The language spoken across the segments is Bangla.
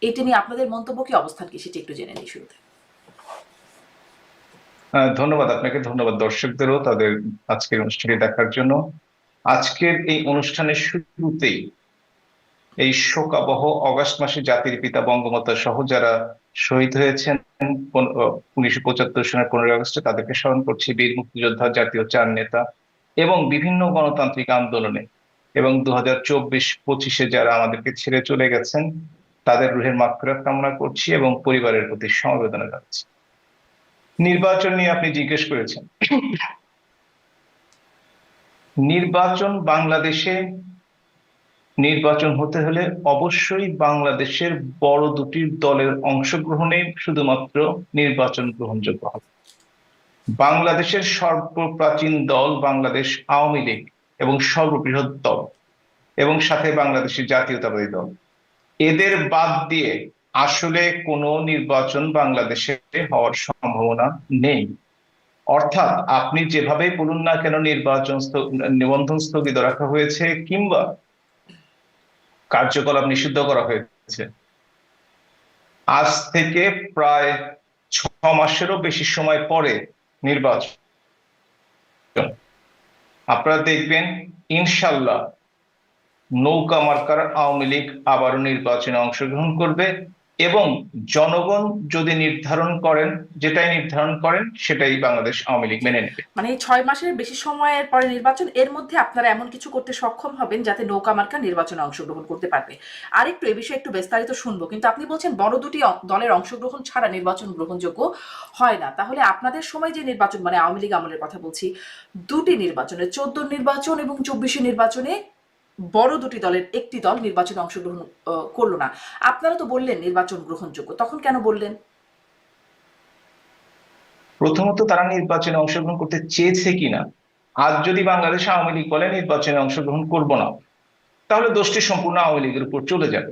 এটা নিয়ে আপনাদের মন্তব্য কি, অবস্থান কি, সেটা একটু জেনে নিই শুরুতে। ধন্যবাদ আপনাকে, ধন্যবাদ দর্শকদেরও তাদের আজকের অনুষ্ঠানটি দেখার জন্য। আজকের এই অনুষ্ঠানের শুরুতেই এই শোকাবহ অগাস্ট মাসে জাতির পিতা বঙ্গমাতা সহ যারা শহীদ হয়েছেন 1975 সনের 15ই আগস্টে, তাদেরকে স্মরণ করছি। বীর মুক্তিযোদ্ধা, জাতীয় চার নেতা এবং বিভিন্ন গণতান্ত্রিক আন্দোলনে এবং 2024-25-এ যারা আমাদেরকে ছেড়ে চলে গেছেন, তাদের রুহের মাগফিরাত কামনা করছি এবং পরিবারের প্রতি সমবেদনা জানাচ্ছি। নির্বাচন নিয়ে আপনি জিজ্ঞেস করেছেন। নির্বাচন বাংলাদেশে, নির্বাচন হতে হলে অবশ্যই বাংলাদেশের বড় দুটি দলের অংশগ্রহণে শুধুমাত্র নির্বাচন গ্রহণযোগ্য হবে। বাংলাদেশের সর্বপ্রাচীন দল বাংলাদেশ আওয়ামী লীগ এবং সর্ববৃহৎ দল, এবং সাথে বাংলাদেশের জাতীয়তাবাদী দল, এদের বাদ দিয়ে আসলে কোনো নির্বাচন বাংলাদেশে হওয়ার সম্ভাবনা নেই। অর্থাৎ আপনি যেভাবেই বলুন না কেন, নির্বাচন নিবন্ধন স্থগিত রাখা হয়েছে কিংবা কার্যকলাপ নিষিদ্ধ করা হয়েছে, আজ থেকে প্রায় 6 মাসেরও বেশি সময় পরে নির্বাচন, আপনারা দেখবেন ইনশাল্লাহ নৌকা মার্কার আওয়ামী লীগ আবারও নির্বাচনে অংশগ্রহণ করবে। এবং জনগণ যদি নির্ধারণ করেন, যেটাই নির্ধারণ করেন সেটাই বাংলাদেশ আওয়ামী লীগ মেনে নেবে। মানে এই 6 মাসের বেশি সময়ের পরে নির্বাচন, এর মধ্যে আপনারা এমন কিছু করতে সক্ষম হবেন যাতে নৌকা মার্কা নির্বাচনে অংশগ্রহণ করতে পারবে। আরেকটু এই বিষয়ে একটু বিস্তারিত শুনবো, কিন্তু আপনি বলছেন বড় দুটি দলের অংশগ্রহণ ছাড়া নির্বাচন গ্রহণযোগ্য হয় না। তাহলে আপনাদের সময় যে নির্বাচন, মানে আওয়ামী লীগ আমলের কথা বলছি, দুটি নির্বাচনে, 14 নির্বাচন এবং 24 নির্বাচনে বড় দুটি দলের একটি দল নির্বাচনে অংশগ্রহণ করলো না। আপনারা তো বললেন নির্বাচন গ্রহণযোগ্য, তখন কেন বললেন? প্রথমত তারা নির্বাচনে অংশগ্রহণ করতে চেয়েছে কিনা। আজ যদি বাংলাদেশ আওয়ামী লীগ বলে নির্বাচনে অংশগ্রহণ করব না, তাহলে দোষটি সম্পূর্ণ আওয়ামী লীগের উপর চলে যাবে।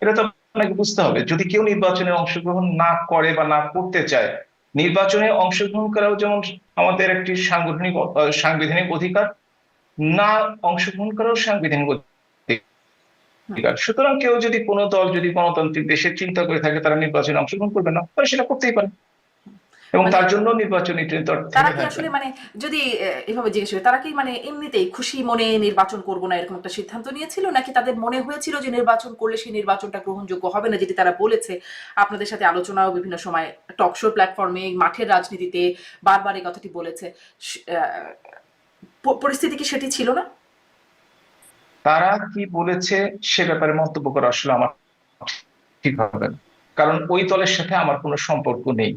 এটা তো আপনাকে বুঝতে হবে। যদি কেউ নির্বাচনে অংশগ্রহণ না করে বা না করতে চায়, নির্বাচনে অংশগ্রহণ করাও যেমন আমাদের একটি সাংবিধানিক অধিকার, না অংশগ্রহণ করাও সাংবিধানিক হুম। অধিকার। সুতরাং কেউ যদি, কোনো দল যদি গণতান্ত্রিক দেশের চিন্তা করে থাকে তারা নির্বাচনে অংশগ্রহণ করবে না, তাহলে সেটা করতেই পারে এবং মানে তার জন্য নির্বাচনী ট্রেন্ড তারা থেমে কি থাকবে আসলে, না। মানে যদি এভাবে জিজ্ঞেস করি, তারা কি মানে এমনিতেই খুশি মনে নির্বাচন করবো না এরকম একটা সিদ্ধান্ত নিয়েছিল, নাকি তাদের মনে হয়েছিল যে নির্বাচন করলে সেই নির্বাচনটা গ্রহণযোগ্য হবে না, যেটি তারা বলেছে আপনাদের সাথে আলোচনাও বিভিন্ন সময়, টক শো প্ল্যাটফর্মে, মাঠের রাজনীতিতে বারবার এই কথাটি বলেছে? পরিস্থিতি কি সেটি ছিল না? তারা কি বলেছে সে ব্যাপারে মন্তব্য করা আসলে আমার ঠিক হবে না, কারণ ওই দলের সাথে আমার কোনো সম্পর্ক নেই।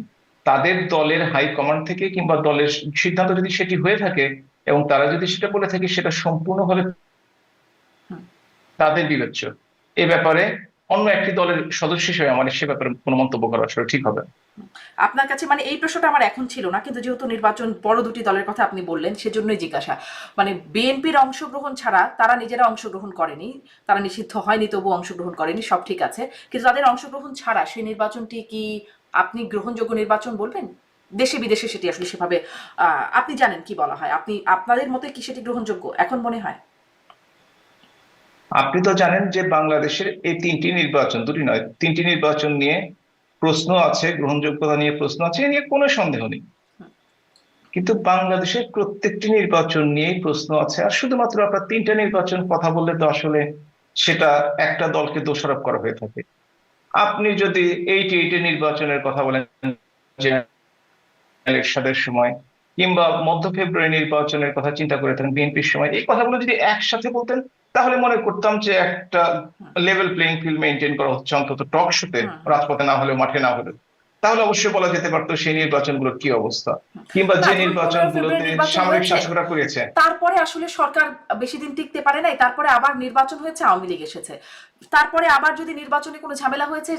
তাদের দলের হাইকমান্ড থেকে কিংবা দলের সিদ্ধান্ত যদি সেটি হয়ে থাকে এবং তারা যদি সেটা বলে থাকে, সেটা সম্পূর্ণভাবে হুম। তাদের বিবেচ্য। এ ব্যাপারে অন্য একটি দলের সদস্য হিসেবে আমার সে ব্যাপারে কোনো মন্তব্য করা আসলে ঠিক হবে না। আপনার কাছে মানে এই প্রশ্নটা আমার এখন ছিল না, কিন্তু যেহেতু নির্বাচন বড় দুটি দলের কথা আপনি বললেন, সেজন্যই জিজ্ঞাসা। মানে বিএনপির অংশগ্রহণ ছাড়া তারা নিজেরা অংশগ্রহণ করেনি, তারা নিষিদ্ধ হয়নি তবু অংশগ্রহণ করেনি, সব ঠিক আছে, কিন্তু তাদের অংশগ্রহণ ছাড়া সেই নির্বাচনটি কি আপনি গ্রহণযোগ্য নির্বাচন বলবেন? দেশে বিদেশে সেটি আসলে সেভাবে আপনি জানেন কি বলা হয়, আপনি আপনাদের মতে কি সেটি গ্রহণযোগ্য এখন মনে হয়? আপনি তো জানেন যে বাংলাদেশের এই তিনটি নির্বাচন, দুটি নয় তিনটি নির্বাচন নিয়ে প্রশ্ন আছে, গ্রহণযোগ্যতা নিয়ে প্রশ্ন আছে, এ নিয়ে কোনো সন্দেহ নেই। কিন্তু বাংলাদেশের প্রত্যেকটি নির্বাচন নিয়েই প্রশ্ন আছে। আর শুধুমাত্র আপনার তিনটা নির্বাচন কথা বললে তো আসলে সেটা একটা দলকে দোষারোপ করা হয়ে থাকে। আপনি যদি 88 নির্বাচনের কথা বলেন, যে এরশাদের সময়, কিংবা মধ্য ফেব্রুয়ারি নির্বাচনের কথা চিন্তা করে থাকেন বিএনপির সময়, এই কথাগুলো যদি একসাথে বলতেন, তাহলে মনে করতাম যে একটা হুম। লেভেল প্লেইং ফিল্ড মেনটেন করা হচ্ছে, অন্তত টক শোতে, হুম। রাজপথে না হলেও, মাঠে না হলেও। তাহলে অবশ্যই বলা যেতে পারতো সেই নির্বাচনগুলোর কি অবস্থা, কিংবা না, যে ধরুন 15 ফেব্রুয়ারি নির্বাচনগুলোতে নির্বাচন সামরিক হয়েছে, শাসকরা করেছে। তারপরে আসলে সরকার বেশি দিন টিকতে পারে নাই, তারপরে আবার নির্বাচন হয়েছে, আওয়ামী লীগ এসেছে, তারপরে আবার যদি নির্বাচনে কোনো ঝামেলা হয়েছে,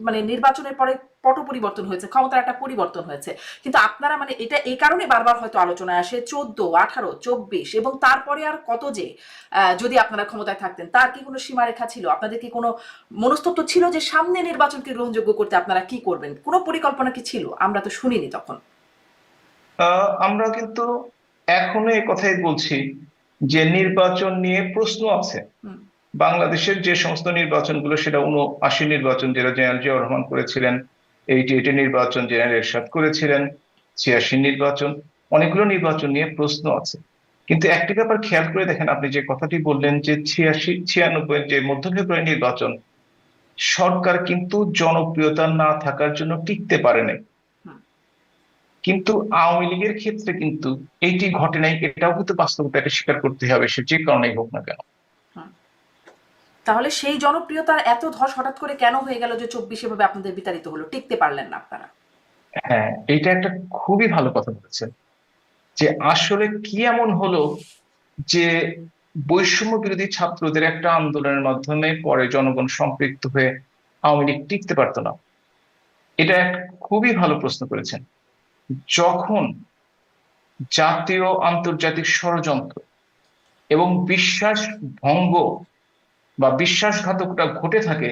মানে নির্বাচনের পরে পট পরিবর্তন হয়েছে, ক্ষমতার একটা পরিবর্তন হয়েছে। কিন্তু আপনারা মানে এটা এই কারণে বারবার হয়তো আলোচনায় আসে 14, 18, 24 এবং তারপরে আর কত যে, যদি আপনারা ক্ষমতায় থাকতেন, তার কি কোনো সীমারেখা ছিল? আপনাদের কি কোনো মনস্তত্ত্ব ছিল যে সামনে নির্বাচনকে গ্রহণযোগ্য করতে আপনারা কি করবেন? কোনো পরিকল্পনা কি ছিল? আমরা তো শুনিনি তখন। আমরা কিন্তু এখনো এই কথাই বলছি যে নির্বাচন নিয়ে প্রশ্ন আছে। হুম। বাংলাদেশের যে সমস্ত নির্বাচনগুলো, সেটা ৭৯ নির্বাচন যেটা জেনারেল জিয়াউর রহমান করেছিলেন, 88 নির্বাচন জেনারেল এরশাদ করেছিলেন, ৮৬ নির্বাচন, অনেকগুলো নির্বাচন নিয়ে প্রশ্ন আছে। কিন্তু একটি ব্যাপার খেয়াল করে দেখেন, আপনি যে কথাটি বললেন যে ৮৬-৯৬ যে মধ্য ফেব্রুয়ারি নির্বাচন, সরকার কিন্তু জনপ্রিয়তা না থাকার জন্য টিকতে পারে নাই। হুম, কিন্তু আওয়ামী লীগের ক্ষেত্রে কিন্তু এইটি ঘটে নাই, এটাও কিন্তু বাস্তবতা, এটা স্বীকার করতে হবে, সে যে কারণেই হোক না কেন। হুম। তাহলে সেই জনপ্রিয়তার এত ধস হঠাৎ করে কেন হয়ে গেল যে ২৪ ভাবে আপনাদের বিতাড়িত হলো, টিকতে পারলেন না আপনারা? হ্যাঁ, এইটা একটা খুবই ভালো কথা বলেছেন, যে আসলে কি এমন হলো যে বৈষম্য বিরোধী ছাত্রদের একটা আন্দোলনের মাধ্যমে পরে জনগণ সম্পৃক্ত হয়ে আওয়ামী লীগ টিকতে পারতো না। এটা একটা খুবই ভালো প্রশ্ন করেছেন। যখন জাতীয় আন্তর্জাতিক ষড়যন্ত্র এবং বিশ্বাস ভঙ্গ বা বিশ্বাসঘাতকতা ঘটে থাকে,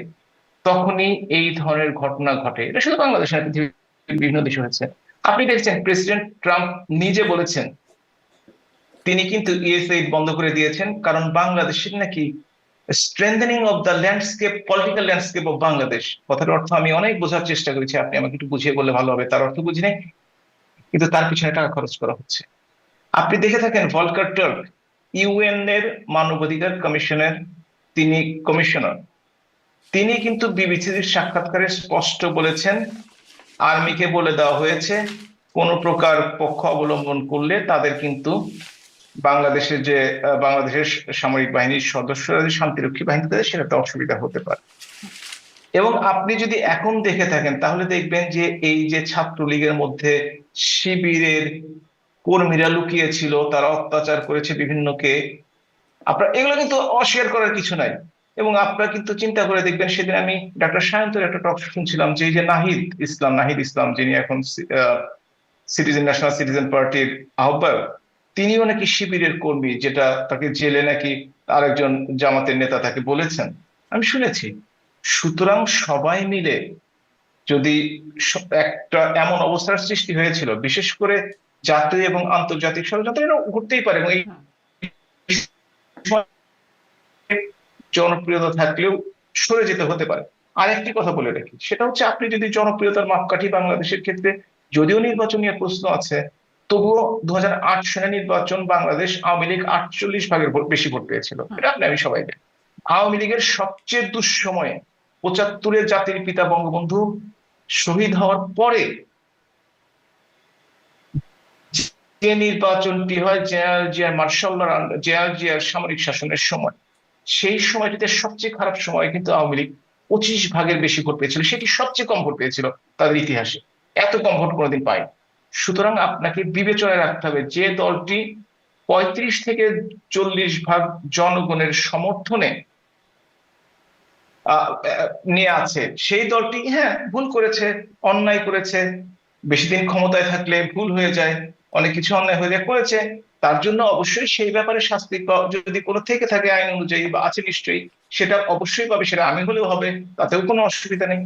তখনই এই ধরনের ঘটনা ঘটে। এটা শুধু বাংলাদেশে না, পৃথিবীর বিভিন্ন দেশে হয়েছে। আপনি দেখছেন প্রেসিডেন্ট ট্রাম্প নিজে বলেছেন তিনি কিন্তু ইউএসএইড বন্ধ করে দিয়েছেন, কারণ বাংলাদেশের নাকি strengthening of the landscape, political landscape of Bangladesh. কথার অর্থ আমি অনেক বোঝার চেষ্টা করেছি, আপনি আমাকে একটু বুঝিয়ে বললে ভালো হবে। তার অর্থ বুঝি নাই, কিন্তু তার পিছনে টাকা খরচ করা হচ্ছে। আপনি দেখে থাকেন ভলকার টার্ক, ইউএন এর মানবাধিকার কমিশনের তিনি কমিশনার, তিনি কিন্তু বিবিসির সাক্ষাৎকারে স্পষ্ট বলেছেন, আর্মিকে বলে দেওয়া হয়েছে কোন প্রকার পক্ষ অবলম্বন করলে তাদের কিন্তু বাংলাদেশের যে বাংলাদেশের সামরিক বাহিনীর সদস্যরা যে শান্তিরক্ষী বাহিনী, তাদের সেটাতে অসুবিধা হতে পারে। এবং আপনি যদি এখন দেখে থাকেন তাহলে দেখবেন যে এই যে ছাত্রলীগের মধ্যে শিবিরের কর্মীরা লুকিয়ে ছিল, তারা অত্যাচার করেছে বিভিন্নকে, আপনার এগুলো কিন্তু অস্বীকার করার কিছু নাই। এবং আপনারা কিন্তু চিন্তা করে দেখবেন, সেদিন আমি ডক্টর সায়ন্তর একটা টক শুনছিলাম, যে এই যে নাহিদ ইসলাম যিনি এখন ন্যাশনাল সিটিজেন পার্টির আহ্বায়ক, তিনিও নাকি শিবিরের কর্মী, যেটা তাকে জেলে নাকি আরেকজন জামাতের নেতা তাকে বলেছেন, আমি শুনেছি। সুতরাং সবাই মিলে যদি একটা এমন অবস্থার সৃষ্টি হয়েছিল, বিশেষ করে জাতীয় এবং আন্তর্জাতিক ষড়যন্ত্র, এটা ঘটতেই পারে, এবং এই হুম, জনপ্রিয়তা থাকলেও সরে যেতে হতে পারে। আর একটি কথা বলে রাখি, সেটা হচ্ছে আপনি যদি জনপ্রিয়তার মাপকাঠি বাংলাদেশের ক্ষেত্রে, যদিও নির্বাচন নিয়ে প্রশ্ন আছে, তবুও ২০০৮ সালের নির্বাচন বাংলাদেশ আওয়ামী লীগ ৪৮ ভাগের বেশি ভোট পেয়েছিল, হুম। এটা আপনি আমি সবাই জানি। আওয়ামী লীগের সবচেয়ে দুঃসময়ে ৭৫-এ জাতির পিতা বঙ্গবন্ধু শহীদ হওয়ার পরে যে নির্বাচনটি হয় জেনারেল জিয়ার সামরিক শাসনের সময়, সেই সময়টিতে সবচেয়ে খারাপ সময় কিন্তু আওয়ামী লীগ ২৫ ভাগের বেশি ভোট পেয়েছিল, সেটি সবচেয়ে কম ভোট পেয়েছিল তাদের ইতিহাসে, এত কম ভোট কোনোদিন পায়নি। সুতরাং আপনাকে বিবেচনায় রাখতে হবে, যে দলটি ৩৫ থেকে ৪০ ভাগ জনগণের সমর্থনে নিয়ে আছে, সেই দলটি হ্যাঁ ভুল করেছে, অন্যায় করেছে, বেশি দিন ক্ষমতায় থাকলে ভুল হয়ে যায়, অনেক কিছু অন্যায় হয়ে যায় করেছে, তার জন্য অবশ্যই সেই ব্যাপারে শাস্তি যদি কোনো থেকে থাকে আইন অনুযায়ী বা আছে নিশ্চয়ই, সেটা অবশ্যই পাবে, সেটা আমি হলেও হবে, তাতেও কোনো অসুবিধা নেই।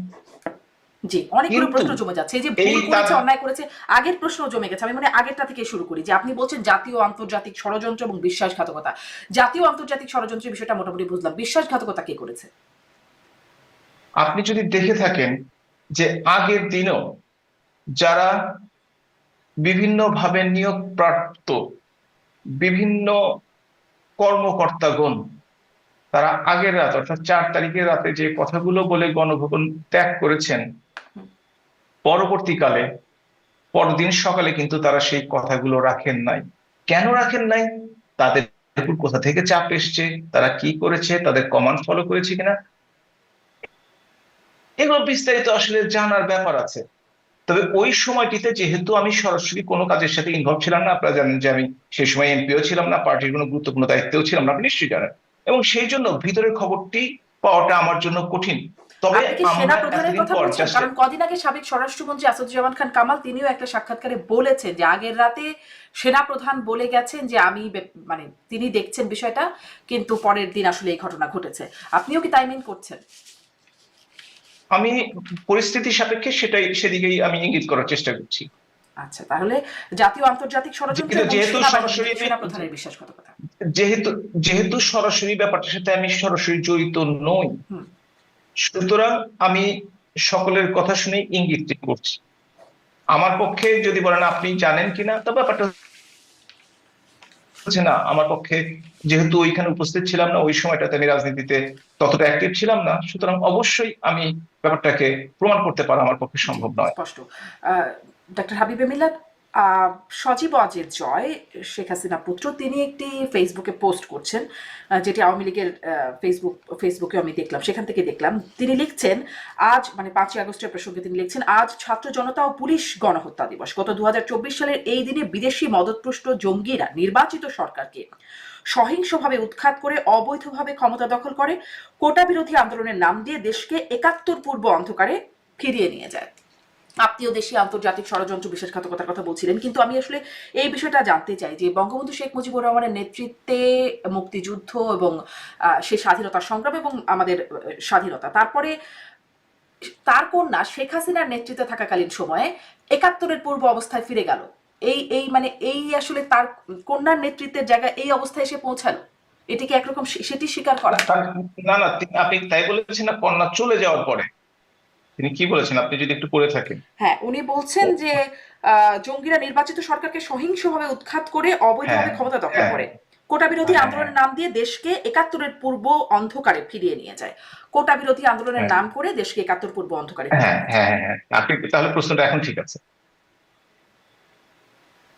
জি, অনেকগুলো কিন্তু প্রশ্ন জমে যাচ্ছে। এই যে এই ভুল তার করেছে, অন্যায় করেছে, আগের প্রশ্ন জমে গেছে। আমি মানে আগেরটা থেকে শুরু করি, যে আপনি বলছেন জাতীয় আন্তর্জাতিক ষড়যন্ত্র এবং বিশ্বাসঘাতকতা। জাতীয় আন্তর্জাতিক ষড়যন্ত্রের বিষয়টা মোটামুটি বুঝলাম, বিশ্বাসঘাতকতা কে করেছে? আপনি যদি দেখে থাকেন যে আগের দিনও যারা বিভিন্নভাবে নিয়োগপ্রাপ্ত বিভিন্ন কর্মকর্তাগণ, তারা আগের রাত অর্থাৎ ৪ তারিখের রাতে যে কথাগুলো বলে গণভবন ত্যাগ করেছেন, পরবর্তীকালে পরদিন সকালে কিন্তু তারা সেই কথাগুলো রাখেন নাই। কেন রাখেন নাই? তাদের উপর কোথা থেকে চাপ এসছে, তারা কি করেছে, তাদের কমান্ড ফলো করেছে কিনা, এগুলো বিস্তারিত আসলে জানার ব্যাপার আছে। তবে ওই সময়টিতে যেহেতু আমি সরাসরি কোনো কাজের সাথে ইনভলভ ছিলাম না, আপনারা জানেন যে আমি সেই সময় এমপিও ছিলাম না, পার্টির কোনো গুরুত্বপূর্ণ দায়িত্বেও ছিলাম না, আপনি নিশ্চয়ই জানেন, এবং সেই জন্য ভিতরের খবরটি পাওয়াটা আমার জন্য কঠিন। তবে আপনি কি সেনা আমরা প্রধানের এতদিন কথা পর বলছেন? জাস্ট, কারণ কদিন আগে সাবেক স্বরাষ্ট্রমন্ত্রী আসাদুজ্জামান খান কামাল তিনিও একটা সাক্ষাৎকারে বলেছেন যে আগের রাতে সেনা প্রধান বলে গেছেন যে আমি মানে তিনি দেখছেন বিষয়টা, কিন্তু পরের দিন আসলে এই ঘটনা ঘটেছে। আপনিও কি তাই মিন করছেন? আমি পরিস্থিতি সাপেক্ষে সেদিকেই আমি ইঙ্গিত করার চেষ্টা করছি। আচ্ছা, তাহলে জাতীয় আন্তর্জাতিক ষড়যন্ত্র কিন্তু এবং যেহেতু সরাসরি সেনাপ্রধানের বিশ্বাসঘাতকতা। যেহেতু যেহেতু সরাসরি ব্যাপারটার সাথে আমি সরাসরি জড়িত নই, হুম। সুতরাং আমি সকলের কথা শুনে ইঙ্গিত করছি। আমার পক্ষে যদি বলেন আপনি জানেন কিনা, তো ব্যাপারটা হচ্ছে না আমার পক্ষে, যেহেতু ওইখানে উপস্থিত ছিলাম না, ওই সময়টাতে আমি রাজনীতিতে ততটা অ্যাক্টিভ ছিলাম না, সুতরাং অবশ্যই আমি ব্যাপারটাকে প্রমাণ করতে পারা আমার পক্ষে জি, সম্ভব নয়। স্পষ্ট। ডক্টর হাবিবে মিল্লাত, সজীব অজিত জয়, শেখ হাসিনা পুত্র, তিনি একটি ফেসবুকে পোস্ট করছেন, যেটি আওয়ামী লীগের ফেসবুকে আমি দেখলাম, সেখান থেকে দেখলাম তিনি লিখছেন আজ, মানে 5ই আগস্টের প্রসঙ্গে তিনি লিখছেন, আজ ছাত্র জনতা ও পুলিশ গণহত্যা দিবস। গত 2024 সালের এই দিনে বিদেশি মদতপুষ্ট জঙ্গিরা নির্বাচিত সরকারকে সহিংসভাবে উৎখাত করে অবৈধভাবে ক্ষমতা দখল করে, কোটা বিরোধী আন্দোলনের নাম দিয়ে দেশকে 71 পূর্ব অন্ধকারে ফিরিয়ে নিয়ে যায়। আপনিও দেশি আন্তর্জাতিক ষড়যন্ত্র বিশ্বাসঘাতকতার কথা বলছিলেন, কিন্তু আমি আসলে এই বিষয়টা জানতে চাই যে বঙ্গবন্ধু শেখ মুজিবুর রহমানের নেতৃত্বে মুক্তিযুদ্ধ এবং সে স্বাধীনতা সংগ্রাম এবং আমাদের স্বাধীনতা, তারপরে তার কন্যা শেখ হাসিনার নেতৃত্বে থাকাকালীন সময়ে 71-এর পূর্ব অবস্থায় ফিরে গেল। এই আসলে তার কন্যার নেতৃত্বের জায়গায় এই অবস্থায় এসে পৌঁছালো, এটিকে একরকম সেটি স্বীকার করা। না না, আপনি তাই বলেছেন না, কন্যা চলে যাওয়ার পরে তিনি কি বলেছেন আপনি যদি একটু পড়ে থাকেন। হ্যাঁ, উনি বলছেন যে জঙ্গিরা নির্বাচিত সরকারকে সহিংসভাবে উৎখাত করে হ্যাঁ অবৈধভাবে ক্ষমতা দখল হ্যাঁ করে, কোটা বিরোধী হ্যাঁ আন্দোলনের নাম দিয়ে দেশকে 71-এর পূর্ব অন্ধকারে ফিরিয়ে নিয়ে যায়। কোটা বিরোধী আন্দোলনের হ্যাঁ নাম করে দেশকে 71 পূর্ব অন্ধকারে হ্যাঁ ফিরিয়ে নিয়ে যায়। হ্যাঁ হ্যাঁ, আপনি তাহলে প্রশ্নটা এখন ঠিক আছে।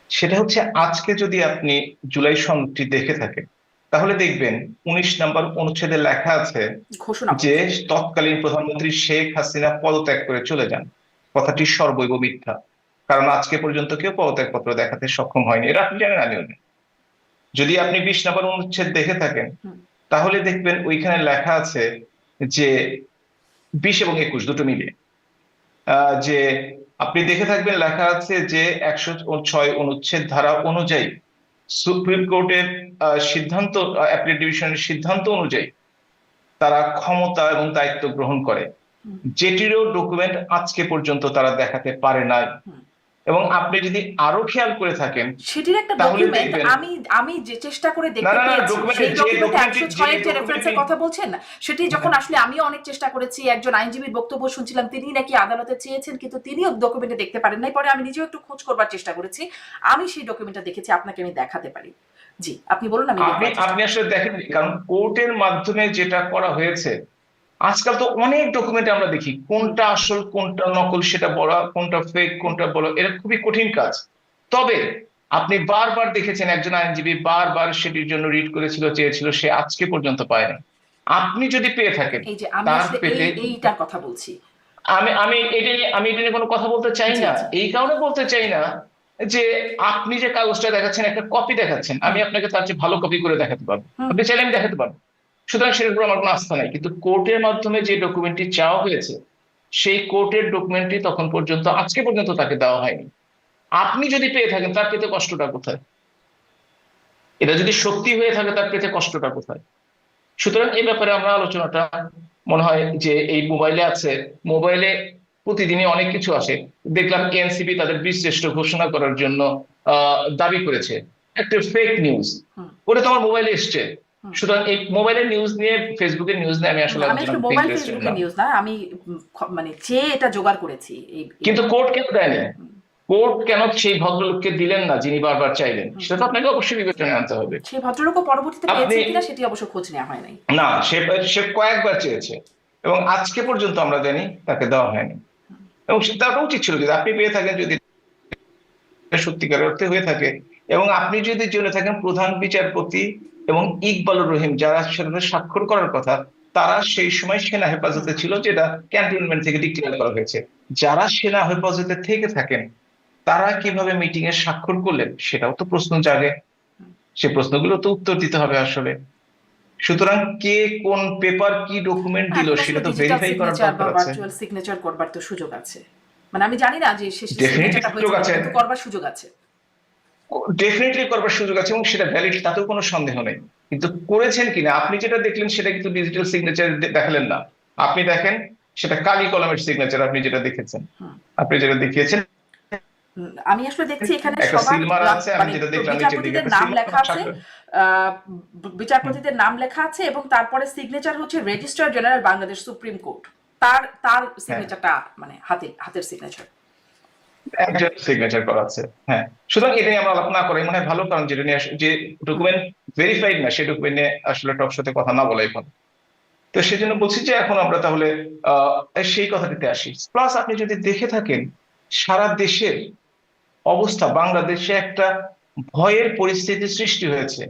সেটা হচ্ছে, আজকে যদি আপনি জুলাই সনদটি দেখে থাকেন, তাহলে দেখবেন 19 নম্বর অনুচ্ছেদে লেখা আছে ঘোষণা যে পত্র। তৎকালীন প্রধানমন্ত্রী শেখ হাসিনা পদত্যাগ করে চলে যান। কথাটি সর্বৈব মিথ্যা, কারণ আজকে পর্যন্ত কেউ পদত্যাগ পত্র দেখাতে সক্ষম হয়নি, এটা আপনি জানেন, আমিও জানি। যদি আপনি 20 নম্বর অনুচ্ছেদ দেখে থাকেন, হুম। তাহলে দেখবেন ওইখানে লেখা আছে যে 20 এবং 21 দুটো মিলিয়ে, যে আপনি দেখে থাকবেন লেখা আছে যে 106 অনুচ্ছেদ ধারা অনুযায়ী সুপ্রিম কোর্টের সিদ্ধান্ত, অ্যাপিলেট ডিভিশনের সিদ্ধান্ত অনুযায়ী তারা ক্ষমতা এবং দায়িত্ব গ্রহণ করে, হুম। যেটিরও ডকুমেন্ট আজকে পর্যন্ত তারা দেখাতে পারে নাই। হুম। এবং আপনি যদি আরো খেয়াল করে থাকেন, সেটির একটা তাহলে ডকুমেন্ট দেখবেন, আমি যে চেষ্টা করে না দেখতে না না, পেয়েছি, ডকুমেন্টে সেই যে ডকুমেন্টে ডকুমেন্টে 106-এর যে রেফারেন্সের কথা বলছেন না, সেটি যখন আসলে আমিও অনেক চেষ্টা করেছি, একজন আইনজীবীর বক্তব্য শুনছিলাম, তিনি নাকি আদালতে চেয়েছেন কিন্তু তিনিও ডকুমেন্টে দেখতে পারেন নাই। পরে আমি নিজেও একটু খোঁজ করবার চেষ্টা করেছি, আমি সেই ডকুমেন্টটা দেখেছি, আপনাকে আমি দেখাতে পারি। জি, আপনি বলুন, আমি আপনি দেখবার চেষ্টা আপনি করি। আসলে দেখেন, কারণ কোর্টের মাধ্যমে যেটা করা হয়েছে, আজকাল তো অনেক ডকুমেন্ট আমরা দেখি, হুম। কোনটা আসল কোনটা নকল সেটা বলা, কোনটা ফেক কোনটা বলা, এটা খুবই কঠিন কাজ। তবে আপনি বারবার দেখেছেন একজন আইনজীবী বারবার সেটির জন্য রিট করেছিল, চেয়েছিল, সে আজকে পর্যন্ত পায়নি। আপনি যদি পেয়ে থাকেন, এই যে আমি তার আসলে পেতে, এইটার কথা বলছি। আমি এটা নিয়ে কোনো কথা বলতে চাই জি, না, জি। এই কারণে বলতে চাই না যে আপনি যে কাগজটা দেখাচ্ছেন একটা কপি দেখাচ্ছেন, আমি হুম। আপনাকে তার চেয়ে ভালো কপি করে দেখাতে পারবো, হুম। আপনি চাইলে আমি দেখাতে পারবো। সুতরাং সেটার উপর আমার কোনো আস্থা নাই, কিন্তু কোর্টের মাধ্যমে যে ডকুমেন্টটি চাওয়া হয়েছে, সেই কোর্টের ডকুমেন্টটি তখন পর্যন্ত, আজকে পর্যন্ত তাকে দেওয়া হয়নি। আপনি যদি পেয়ে থাকেন, তার পেতে কষ্টটা কোথায়? এটা যদি সত্যি হয়ে থাকে, তার পেতে কষ্টটা কোথায়? সুতরাং এই ব্যাপারে আমরা আলোচনাটা, মনে হয় যে এই মোবাইলে আছে, মোবাইলে প্রতিদিনই অনেক কিছু আসে। দেখলাম এনসিপি তাদের বীরশ্রেষ্ঠ ঘোষণা করার জন্য দাবি করেছে, একটা ফেক নিউজ, হুম। ওটা তো আমার মোবাইলে এসছে। হুম। সুতরাং এই মোবাইলের নিউজ নিয়ে, ফেসবুকের নিউজ নিয়ে আমি আসলে আমি আলোচনা আসলে করতে মোবাইল ইন্টারেস্টেড ফেসবুকের না। নিউজ না, আমি মানে চেয়ে এটা জোগাড় করেছি এই কিন্তু কোর্ট কেন দেয়নি? কোর্ট কেন সেই ভদ্রলোককে দিলেন না যিনি বারবার চাইলেন? সেটা তো আপনাকে অবশ্যই বিবেচনায় আনতে হবে। সেই ভদ্রলোকও পরবর্তীতে আপনি, পেয়েছেন কিনা সেটি অবশ্য খোঁজ নেওয়া হয় নাই। না, সে সে কয়েকবার চেয়েছে এবং আজকে পর্যন্ত আমরা জানি তাকে দেওয়া হয়নি। এবং দেওয়াটা উচিত ছিল, যদি আপনি পেয়ে থাকেন, যদি সত্যিকার অর্থে হয়ে থাকে, এবং আপনি যদি জেনে থাকেন প্রধান বিচারপতি এবং ইকবালুর রহিম যারা সেখানে স্বাক্ষর করার কথা, তারা সেই সময় সেনা হেফাজতে ছিল, যেটা ক্যান্টনমেন্ট থেকে ডিক্লেয়ার করা হয়েছে। যারা সেনা হেফাজতে থেকে থাকেন, তারা কিভাবে মিটিং এ স্বাক্ষর করলেন, সেটাও তো প্রশ্ন জাগে। সে প্রশ্নগুলো তো উত্তর দিতে হবে আসলে। সুতরাং কে কোন পেপার কি ডকুমেন্ট দিল, এখন সেটা আসলে তো ডিজিটাল ভেরিফাই করার সিগনেচার বা দরকার আছে। ভার্চুয়াল সিগনেচার করবার তো সুযোগ আছে, মানে আমি জানি না যে শেষ ডেফিনেটলি সিগনেচারটা সুযোগ হয়েছে কিনা, আছে, কিন্তু করবার সুযোগ আছে। ডেফিনেটলি করবার সুযোগ আছে এবং সেটা ভ্যালিড, তাতেও কোনো সন্দেহ নেই। কিন্তু করেছেন কিনা, আপনি যেটা দেখলেন সেটা কিন্তু ডিজিটাল সিগনেচার দেখালেন না। আপনি দেখেন সেটা কালি কলমের সিগনেচার, আপনি যেটা দেখেছেন, হুম। আপনি যেটা দেখিয়েছেন আমি আসলে দেখছি এখানে একটা সবার সিল মারা আছে, আমি মানে যেটা দেখলাম নিচের দিকে বিচারপতিদের একটা নাম সিল লেখা মারা আছে, থাকবে। আহ, হুম, বিচারপতিদের নাম লেখা আছে, এবং তারপরে সিগনেচার হচ্ছে registrar general Bangladesh supreme court, তার তার হ্যাঁ, সিগনেচারটা মানে হাতের সিগনেচার। একজন সিগনেচার করা আছে। হ্যাঁ, সুতরাং এটা নিয়ে আমরা আলাপ না করাই মনে হয় ভালো, কারণ যেটা নিয়ে যে হুম। ডকুমেন্ট ভেরিফাইড না সেই ডকুমেন্ট নিয়ে আসলে টক শোতে কথা না বলাই ভালো। তো সেই জন্য বলছি যে এখন আমরা তাহলে আহ সেই কথাটিতে আসি। প্লাস আপনি যদি দেখে থাকেন সারা দেশের অবস্থা, বাংলাদেশে একটা ভয়ের পরিস্থিতি সৃষ্টি হয়েছে।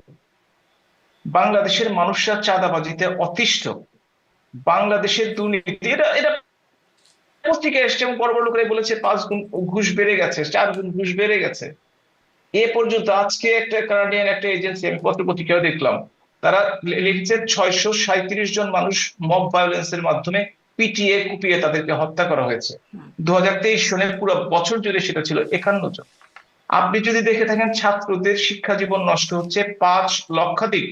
বাংলাদেশের মানুষরা চাঁদাবাজিতে অতিষ্ঠ, বাংলাদেশের দুর্নীতি, এটা এটা পত্রিকায় এসছে এবং বড় বড় লোকেরাই বলেছে 5 গুণ ঘুষ বেড়ে গেছে, 4 গুণ ঘুষ বেড়ে গেছে। এ পর্যন্ত আজকে একটা কানাডিয়ান একটা এজেন্সি আমি পত্র পত্রিকাও দেখলাম, তারা লিখছে 637 জন মানুষ মব ভায়োলেন্সের মাধ্যমে পিটিয়ে কুপিয়ে তাদেরকে হত্যা করা হয়েছে। 2023 সনে পুরো বছর জুড়ে সেটা ছিল 51 জন। আপনি যদি দেখে থাকেন ছাত্রদের শিক্ষা জীবন নষ্ট হচ্ছে, 5 লক্ষাধিক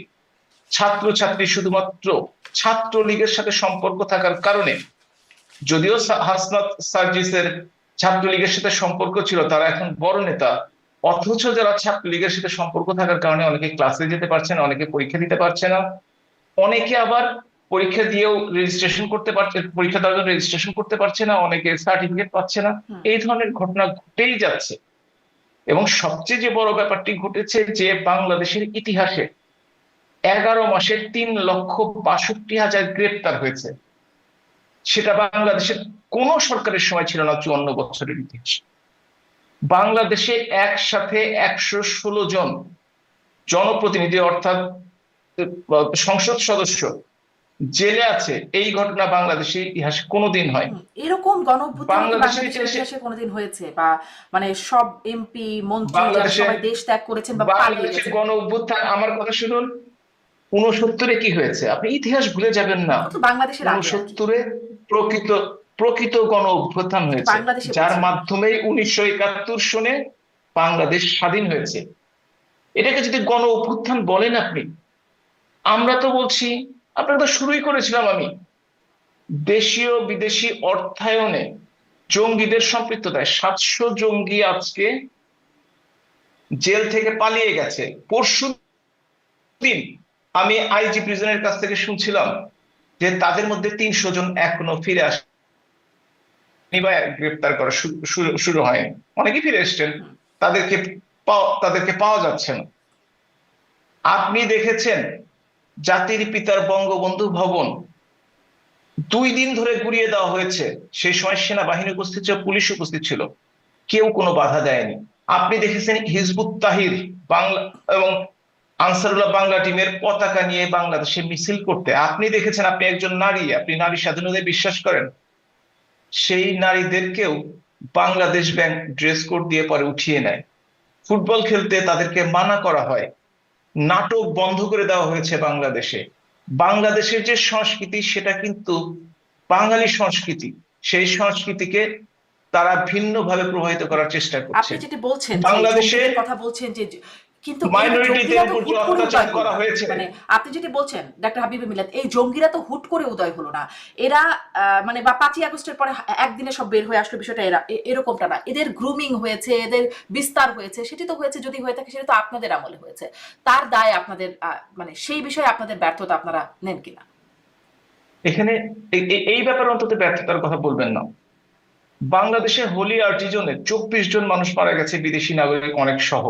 ছাত্রছাত্রী শুধুমাত্র ছাত্রলীগের সাথে সম্পর্ক থাকার কারণে, যদিও হাসনাত সার্জিসের ছাত্রলীগের সাথে সম্পর্ক ছিল, তারা এখন বড় নেতা, অথচ যারা ছাত্রলীগের সাথে সম্পর্ক থাকার কারণে অনেকে ক্লাসে যেতে পারছে না, অনেকে পরীক্ষা দিতে পারছে না, অনেকে আবার পরীক্ষা দিয়েও রেজিস্ট্রেশন করতে পারছে, পরীক্ষা দেওয়ার জন্য রেজিস্ট্রেশন করতে পারছে না, অনেকে সার্টিফিকেট পাচ্ছে না। হুম। এই ধরনের ঘটনা ঘটেই যাচ্ছে। এবং সবচেয়ে যে বড় ব্যাপারটি ঘটেছে যে বাংলাদেশের ইতিহাসে 11 মাসে 3,62,000 গ্রেপ্তার হয়েছে। সেটা বাংলাদেশের কোন সরকারের সময় ছিল না 54 বছরের ইতিহাস। বাংলাদেশে একসাথে 116 জন জনপ্রতিনিধি অর্থাৎ সংসদ সদস্য জেলে আছে, এই ঘটনা বাংলাদেশের ইতিহাসে কোনোদিন হয়। এরকম গণ অভ্যুত্থান কি বাংলাদেশের বাংলাদেশের ইতিহাসে, ইতিহাসে কোনোদিন হয়েছে? বা মানে সব এমপি মন্ত্রী যারা বাংলাদেশে সবাই দেশ ত্যাগ করেছেন বা পালিয়ে বাংলাদেশের গেছেন, গণ অভ্যুত্থান, আমার কথা শুনুন, 69-এ কি হয়েছে আপনি ইতিহাস ভুলে যাবেন না। ও তো বাংলাদেশের আগে আর কি। 69-এ প্রকৃত প্রকৃত গণ অভ্যুত্থান হয়েছে, বাংলাদেশে যার বলছি। মাধ্যমে 1971 সনে বাংলাদেশ স্বাধীন হয়েছে। এটাকে যদি গণ অভ্যুত্থান বলেন আপনি, আমরা তো বলছি, আপনারা তো শুরুই করেছিলাম আমি, দেশীয় বিদেশি অর্থায়নে জঙ্গিদের সম্পৃক্ততায় 700 জঙ্গি আজকে জেল থেকে পালিয়ে গেছে। পরশু দিন আমি আইজি প্রিজনের কাছ থেকে শুনছিলাম যে তাদের মধ্যে 300 জন এখনো ফিরে আসেনি বা গ্রেপ্তার করা শুরু হয়নি, অনেকেই ফিরে এসছেন, তাদেরকে তাদেরকে পাওয়া যাচ্ছে না। আপনি দেখেছেন জাতির পিতার বঙ্গবন্ধু ভবন 2 দিন ধরে গুড়িয়ে দেওয়া হয়েছে, সেই সময় সেনাবাহিনী উপস্থিত ছিল, পুলিশ উপস্থিত ছিল, কেউ কোনো বাধা দেয়নি। আপনি দেখেছেন হিজবুত তাহির বাংলা এবং আনসারুল্লাহ বাংলা টিমের পতাকা নিয়ে বাংলাদেশে মিছিল করতে, আপনি দেখেছেন, আপনি একজন নারী, আপনি নারী স্বাধীনতায় বিশ্বাস করেন, সেই নারীদেরকেও বাংলাদেশ ব্যাংক ড্রেস কোড দিয়ে পরে উঠিয়ে নেয়। ফুটবল খেলতে তাদেরকে মানা করা হয়, নাটক বন্ধ করে দেওয়া হয়েছে বাংলাদেশে। বাংলাদেশের যে সংস্কৃতি সেটা কিন্তু বাঙালি সংস্কৃতি, সেই সংস্কৃতিকে তারা ভিন্নভাবে প্রভাবিত করার চেষ্টা করছে। আপনি যেটা বলছেন যে বাংলাদেশে জঙ্গিদের কথা বলছেন যে কিন্তু এই মাইনরিটিদের জঙ্গিরা তো উপর যে হুট করে অত্যাচার উদয় হলো করা না। হয়েছে, মানে আপনি যেটা বলছেন ডাক্তার হাবিবি মিলাদ, এই জঙ্গিরা তো হুট করে উদয় হলো না। এরা মানে বা 5ই আগস্টের পরে একদিনে সব বের হয়ে আসলো বিষয়টা এরকমটা না। এদের গ্রুমিং হয়েছে, এদের বিস্তার হয়েছে, সেটি তো হয়েছে, যদি হয়ে থাকে সেটা তো আপনাদের আমলে হয়েছে। তার দায় আপনাদের, মানে সেই বিষয়ে আপনাদের ব্যর্থতা আপনারা নেন কিনা? এখানে এই ব্যাপারে অন্তত ব্যর্থতার কথা বলবেন না। বাংলাদেশে হোলি আর্টিজনে 24 জন মানুষ মারা গেছে, বিদেশি নাগরিক অনেক সহ,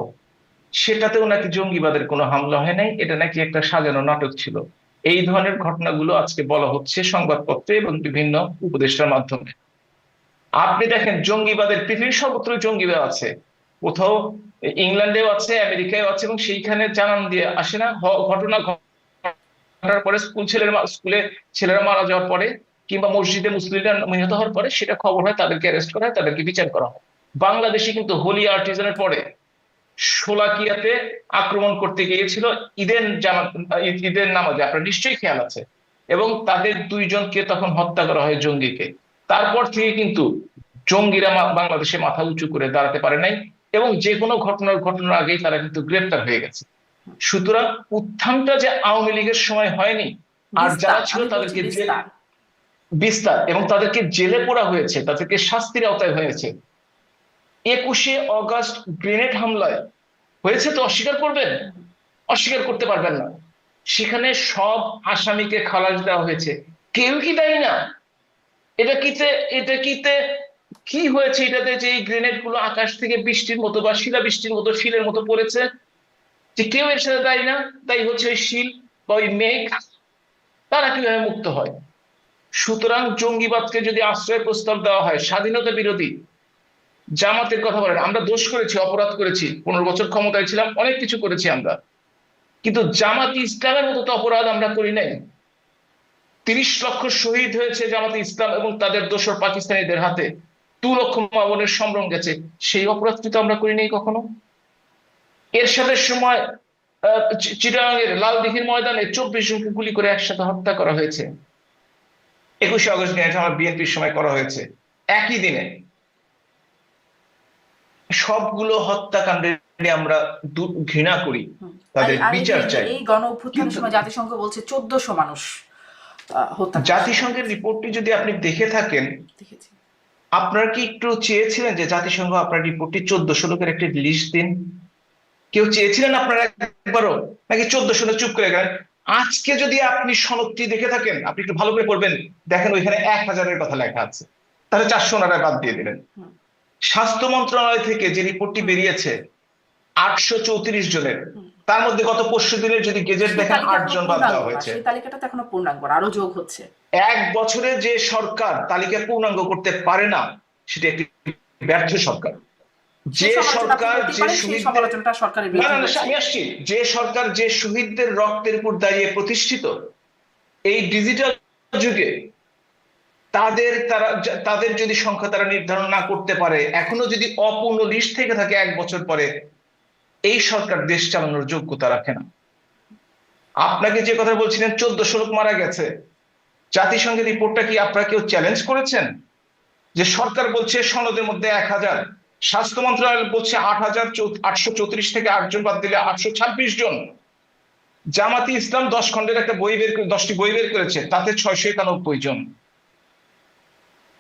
সেটাতেও নাকি জঙ্গিবাদের কোনো হামলা হয় নাই, এটা নাকি একটা সাজানো নাটক ছিল। এই ধরনের ঘটনাগুলো আজকে বলা হচ্ছে সংবাদপত্রে এবং বিভিন্ন উপদেষ্টার মাধ্যমে। আপনি দেখেন জঙ্গিবাদের পৃথিবীর সর্বত্র জঙ্গিবাদ আছে, কোথাও ইংল্যান্ডেও আছে, আমেরিকায় আছে, এবং সেইখানে জানান দিয়ে আসে না, ঘটনা ঘটার পরে স্কুলে ছেলেরা মারা যাওয়ার পরে কিংবা মসজিদে মুসলিমরা নিহত হওয়ার পরে সেটা খবর হয়, তাদেরকে অ্যারেস্ট করা হয়, তাদেরকে বিচার করা হয়। বাংলাদেশে কিন্তু হোলি আর্টিজানের পরে শোলাকিয়াতে আক্রমণ করতে গিয়েছিল ঈদের নামাজে, আপনার নিশ্চয়ই খেয়াল আছে, এবং তাদের 2 জনকে তখন হত্যা করা হয় জঙ্গিকে। তারপর থেকে কিন্তু জঙ্গিরা বাংলাদেশে মাথা উঁচু করে দাঁড়াতে পারে নাই, এবং যে কোনো ঘটনার আগেই তারা কিন্তু গ্রেপ্তার হয়ে গেছে। সুতরাং উত্থানটা যে আওয়ামী লীগের সময় হয়নি, আর যারা বিস্তার, ছিল আমি বলছি তাদেরকে বিস্তার। বিস্তার এবং তাদেরকে জেলে পোড়া হয়েছে, তাদেরকে শাস্তির আওতায় হয়েছে। 21শে অগাস্ট গ্রেনেড হামলায় হয়েছে তো অস্বীকার করবেন? অস্বীকার করতে পারবেন না। সেখানে সব আসামিকে খালাস দেওয়া হয়েছে, কেউ কি দায়ী না? এটা কিতে এটা কিতে কি হয়েছে এটাতে যে এই গ্রেনেড গুলো আকাশ থেকে বৃষ্টির মতো বা শিলা বৃষ্টির মতো শিলের মতো পড়েছে, যে কেউ এর সাথে দায়ী না? তাই হচ্ছে ওই শিল বা ওই মেঘ, তারা কিভাবে মুক্ত হয়? সুতরাং জঙ্গিবাদকে যদি আশ্রয় প্রস্তাব দেওয়া হয়, স্বাধীনতা বিরোধী জামাতের কথা বলেন, আমরা দোষ করেছি, অপরাধ করেছি, 15 বছর ক্ষমতায় ছিলাম, অনেক কিছু করেছি আমরা, কিন্তু জামাত ইসলামের মতো তো অপরাধ আমরা করি নাই। 30 লক্ষ শহীদ হয়েছে জামাতে ইসলাম এবং তাদের দোসর পাকিস্তানিদের হাতে, 2 লক্ষ মা বোনের সম্ভ্রম গেছে, সেই অপরাধটি তো আমরা করি নাই কখনো। এরশাদের সময় চিটাগাংয়ের লালদিঘির ময়দানে 24 জনকে গুলি করে একসাথে হত্যা করা হয়েছে। 21শে অগস্ট আমার বিএনপির সময় করা হয়েছে, একই দিনে। সবগুলো হত্যাকাণ্ডে আমরা ঘৃণা করি, তাদের বিচার চাই। এই গণ অভ্যুত্থানের সময় জাতিসংঘ বলছে 1400 মানুষ হত্যা। জাতিসংঘের রিপোর্টটি যদি আপনি দেখে থাকেন, দেখেছি। আপনারা কি একটু চেয়েছিলেন যে জাতিসংঘ আপনার রিপোর্টটি 1400 লোকের একটি লিস্ট দিন? কেউ চেয়েছিলেন আপনারা একবারও? নাকি 1400 লোক চুপ করে গেলেন? আজকে যদি আপনি সনদটি দেখে থাকেন, আপনি একটু ভালো করে পড়বেন, দেখেন ওইখানে 1000-এর কথা লেখা আছে, তাহলে 400 ওনারা বাদ দিয়ে দিলেন। স্বাস্থ্য মন্ত্রণালয় থেকে যে রিপোর্টটি বেরিয়েছে 834 জনের, তার মধ্যে গত 25 দিনের যদি গেজেট দেখেন 8 জন বাদ দেওয়া হয়েছে। সেই তালিকাটা তো এখনো পূর্ণাঙ্গ, আরো যোগ হচ্ছে। 1 বছরে যে সরকার তালিকা পূর্ণাঙ্গ করতে পারে না, সেটা একটি ব্যর্থ সরকার। যে সরকার যে আমি আসছি, যে সরকার যে শহীদদের রক্তের উপর দাঁড়িয়ে প্রতিষ্ঠিত, এই ডিজিটাল যুগে তাদের যদি সংখ্যা তারা নির্ধারণ না করতে পারে, এখনো যদি অপূর্ণ লিস্ট থেকে থাকে 1 বছর পরে, এই সরকার দেশ চালানোর যোগ্যতা রাখে না। আপনাকে যে কথা বলছিলেন 1400 লোক মারা গেছে, জাতিসংঘের রিপোর্টটা কি আপনারা কেউ চ্যালেঞ্জ করেছেন? যে সরকার বলছে সনদের মধ্যে 1000, স্বাস্থ্য মন্ত্রণালয় বলছে 834 থেকে 8 জন বাদ দিলে 826 জন। জামাতি ইসলাম 10 খণ্ডের একটা বই বের করে 10টি বই বের করেছে, তাতে 691 জন।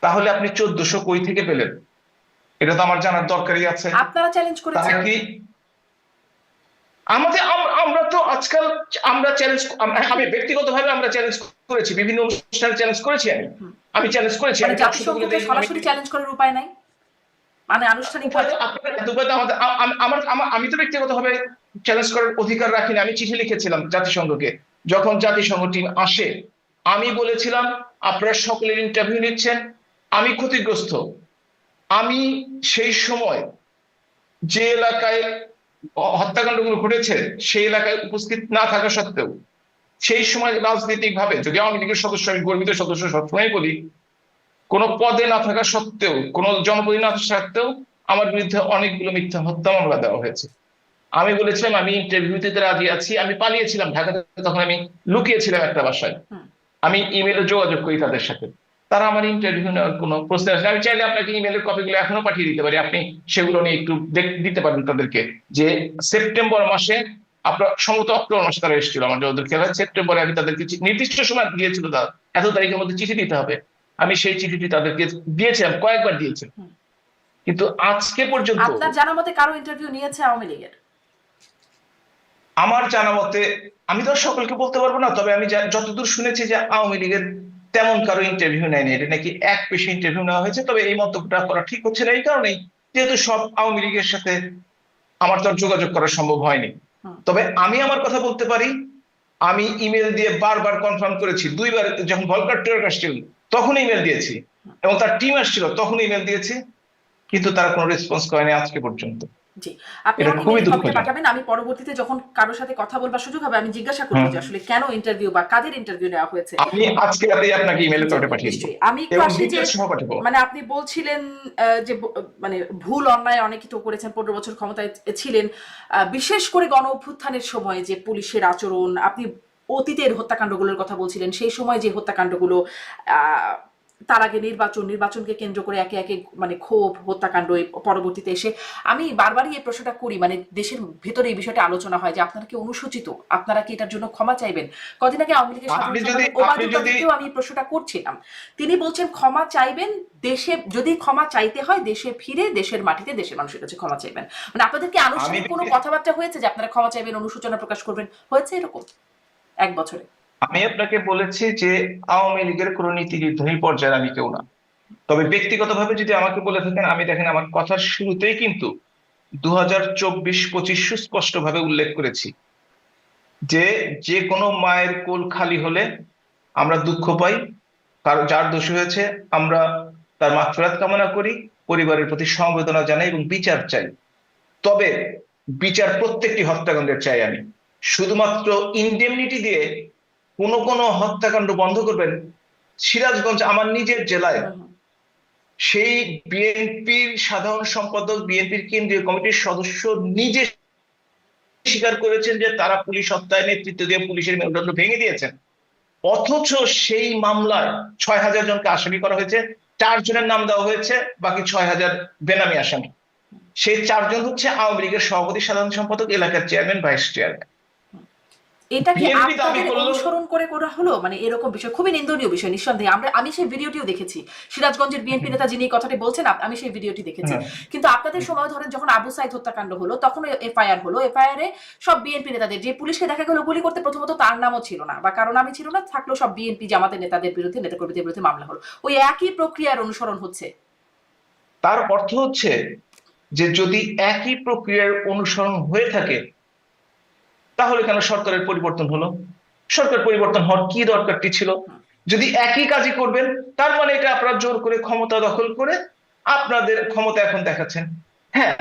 তাহলে আপনি 1400 কই থেকে পেলেন? এটা তো আমার জানার দরকারই আছে। আপনারা চ্যালেঞ্জ করেছেন কি? আমরা তো আজকাল আমরা চ্যালেঞ্জ, আমি ব্যক্তিগতভাবে আমরা চ্যালেঞ্জ করেছি, বিভিন্ন অনুষ্ঠানে চ্যালেঞ্জ করেছি, আমি চ্যালেঞ্জ করেছি। জাতিসংঘকে সরাসরি চ্যালেঞ্জ করার উপায় নাই, মানে আনুষ্ঠানিকভাবে আমি তো ব্যক্তিগতভাবে চ্যালেঞ্জ করার অধিকার রাখি না। আমি চিঠি লিখেছিলাম জাতিসংঘকে, যখন জাতিসংঘ টিম আসে আমি বলেছিলাম আপনারা সকলের ইন্টারভিউ নিচ্ছেন, আমি ক্ষতিগ্রস্ত। আমি সেই সময় যে এলাকায় হত্যাকাণ্ডগুলো ঘটেছে সেই এলাকায় উপস্থিত না থাকা সত্ত্বেও, সেই সময় রাজনৈতিক ভাবে, যদি আওয়ামী লীগের সদস্য, আমি গর্বিত সদস্য সবসময় বলি, কোন পদে না থাকা সত্ত্বেও, কোন জনপ্রতিনিধি না থাকা সত্ত্বেও আমার বিরুদ্ধে অনেকগুলো মিথ্যা হত্যা মামলা দেওয়া হয়েছে। আমি বলেছিলাম আমি ইন্টারভিউ দিতে রাজি আছি, আমি পালিয়েছিলাম ঢাকাতে, তখন আমি লুকিয়েছিলাম একটা বাসায়, আমি ইমেলে যোগাযোগ করি তাদের সাথে, তারা আমার ইন্টারভিউ নেওয়ার কোনো প্রশ্ন আসে। আমি চাইলে আপনাকে ইমেলের কপিগুলো এখনো পাঠিয়ে দিতে পারি, আপনি সেগুলো নিয়ে একটু দিতে পারেন তাদেরকে, যে সেপ্টেম্বর মাসে, আপনার সম্ভবত অক্টোবর মাসে তারা এসেছিল, আমার যতদূর খেয়াল হয় সেপ্টেম্বরে আমি তাদেরকে নির্দিষ্ট সময় দিয়েছিল, তারা এত তারিখের মধ্যে চিঠি দিতে হবে, আমি সেই চিঠিটি তাদেরকে দিয়েছিলাম, কয়েকবার দিয়েছি, কিন্তু আজকে পর্যন্ত। আপনার জানা মতে কারো ইন্টারভিউ নিয়েছে আওয়ামী লীগের? আমার জানা মতে, আমি তো সকলকে বলতে পারবো না, তবে আমি যতদূর শুনেছি যে আওয়ামী লীগের তেমন কারো ইন্টারভিউ নেয়নি, এটা নাকি এক পেশে ইন্টারভিউ নেওয়া হয়েছে। তবে এই মন্তব্যটা করা ঠিক হচ্ছে না এই কারণেই, যেহেতু সব আওয়ামী লীগের সাথে আমার তো যোগাযোগ করা সম্ভব হয়নি। তবে আমি আমার কথা বলতে পারি, আমি ইমেল দিয়ে বারবার কনফার্ম করেছি, 2বার যখন ভলকার টুয়ার্ক আসছিল তখন ইমেল দিয়েছি, এবং তার টিম আসছিল তখন ইমেল দিয়েছি, কিন্তু তারা কোনো রেসপন্স করেনি আজকে পর্যন্ত। জি, আপনি আমাকে পাঠাবেন, আমি পরবর্তীতে যখন কারোর সাথে কথা বলবার সুযোগ হবে আমি জিজ্ঞাসা করব যে আসলে কেন ইন্টারভিউ বা কাদের ইন্টারভিউ নেওয়া হয়েছে। আমি আজকে রাতেই আপনাকে ইমেলে করে পাঠিয়ে দেব। আমি একটু আসি যে, মানে আপনি বলছিলেন যে মানে ভুল অন্যায় অনেকেই তো করেছেন, 15 বছর ক্ষমতায় ছিলেন, বিশেষ করে গণ অভ্যুত্থানের সময় যে পুলিশের আচরণ, আপনি অতীতের হত্যাকাণ্ডগুলোর কথা বলছিলেন, সেই সময় যে হত্যাকাণ্ডগুলো তার আগে নির্বাচনকে কেন্দ্র করে একে একে মানে ক্ষোভ, হত্যাকাণ্ড পরবর্তীতে এসে আমি বারবারই এই প্রশ্নটা করি, মানে দেশের ভেতরে এই বিষয়টা আলোচনা হয় যে আপনারা কি অনুশোচিত, আপনারা কি এটার জন্য ক্ষমা চাইবেন। কদিন আগে আওয়ামী লীগের সাধারণ সম্পাদক ওবায়দুল কাদেরকেও আমি প্রশ্নটা করছিলাম, তিনি বলছেন ক্ষমা চাইবেন, দেশে যদি ক্ষমা চাইতে হয় দেশে ফিরে দেশের মাটিতে দেশের মানুষের কাছে ক্ষমা চাইবেন। মানে আপনাদের কি আনুষ্ঠানিক কোনো কথাবার্তা হয়েছে যে আপনারা ক্ষমা চাইবেন, অনুশোচনা প্রকাশ করবেন, হয়েছে এরকম এক বছরে? আমি আপনাকে বলেছি যে আওয়ামী লীগের কোনো নীতি নির্ধারণী পর্যায়ে আমি কেউ না। তবে ব্যক্তিগতভাবে যদি আমাকে বলে থাকেন, আমি দেখেন আমার কথার শুরুতেই কিন্তু 2024-25 সুস্পষ্টভাবে উল্লেখ করেছি যে যে কোনো মায়ের কোল খালি হলে আমরা দুঃখ পাই, কারো যার দোষী হয়েছে আমরা তার মাগফিরাত কামনা করি, পরিবারের প্রতি সমবেদনা জানাই এবং বিচার চাই। তবে বিচার প্রত্যেকটি হত্যাকাণ্ডের চাই আমি। শুধুমাত্র ইনডেমনিটি দিয়ে কোনো কোনো হত্যাকাণ্ড বন্ধ করবেন, সিরাজগঞ্জ আমার নিজের জেলায় সেই বিএনপির সাধারণ সম্পাদক, বিএনপির কেন্দ্রীয় কমিটির সদস্য নিজে স্বীকার করেছেন যে তারা পুলিশ হত্যায় নেতৃত্ব দিয়ে পুলিশের মেরুদণ্ড ভেঙে দিয়েছেন। অথচ সেই মামলায় 6,000 জনকে আসামি করা হয়েছে, 4 জনের নাম দেওয়া হয়েছে, বাকি 6,000 বেনামি আসামি। সেই 4 জন হচ্ছে আওয়ামী লীগের সভাপতি, সাধারণ সম্পাদক, এলাকার চেয়ারম্যান, ভাইস চেয়ারম্যান। এটা কি বিএনপি দাবি আপনাদের করলো অনুসরণ করে করা হলো? মানে এরকম বিষয় খুবই নিন্দনীয় বিষয় নিঃসন্দেহে। আমি সেই ভিডিওটিও দেখেছি, সিরাজগঞ্জের বিএনপি নেতা যিনি এই কথাটি বলছেন, আমি সেই ভিডিওটি দেখেছি। কিন্তু আপনাদের সময় ধরেন যখন আবু সাইদ হত্যাকাণ্ড হলো তখন এফআইআর হলো, এফআইআর এ সব বিএনপি নেতাদের, যে পুলিশকে দেখা গেল গুলি করতে প্রথমত তার নামও ছিল না বা কারো নামই ছিল না, থাকলেও সব বিএনপি জামাতের নেতাদের বিরুদ্ধে, নেতাকর্মীদের বিরুদ্ধে মামলা হলো। ওই একই প্রক্রিয়ার অনুসরণ হচ্ছে। তার অর্থ হচ্ছে যে যদি একই প্রক্রিয়ার অনুসরণ হয়ে থাকে তাহলে কেন সরকারের পরিবর্তন হলো? সরকার পরিবর্তন হওয়ার কি দরকারটি ছিল? যদি একই কাজই করবেন তার মানে এটা আপনারা জোর করে ক্ষমতা দখল করে আপনাদের ক্ষমতা এখন দেখাচ্ছেন। হ্যাঁ,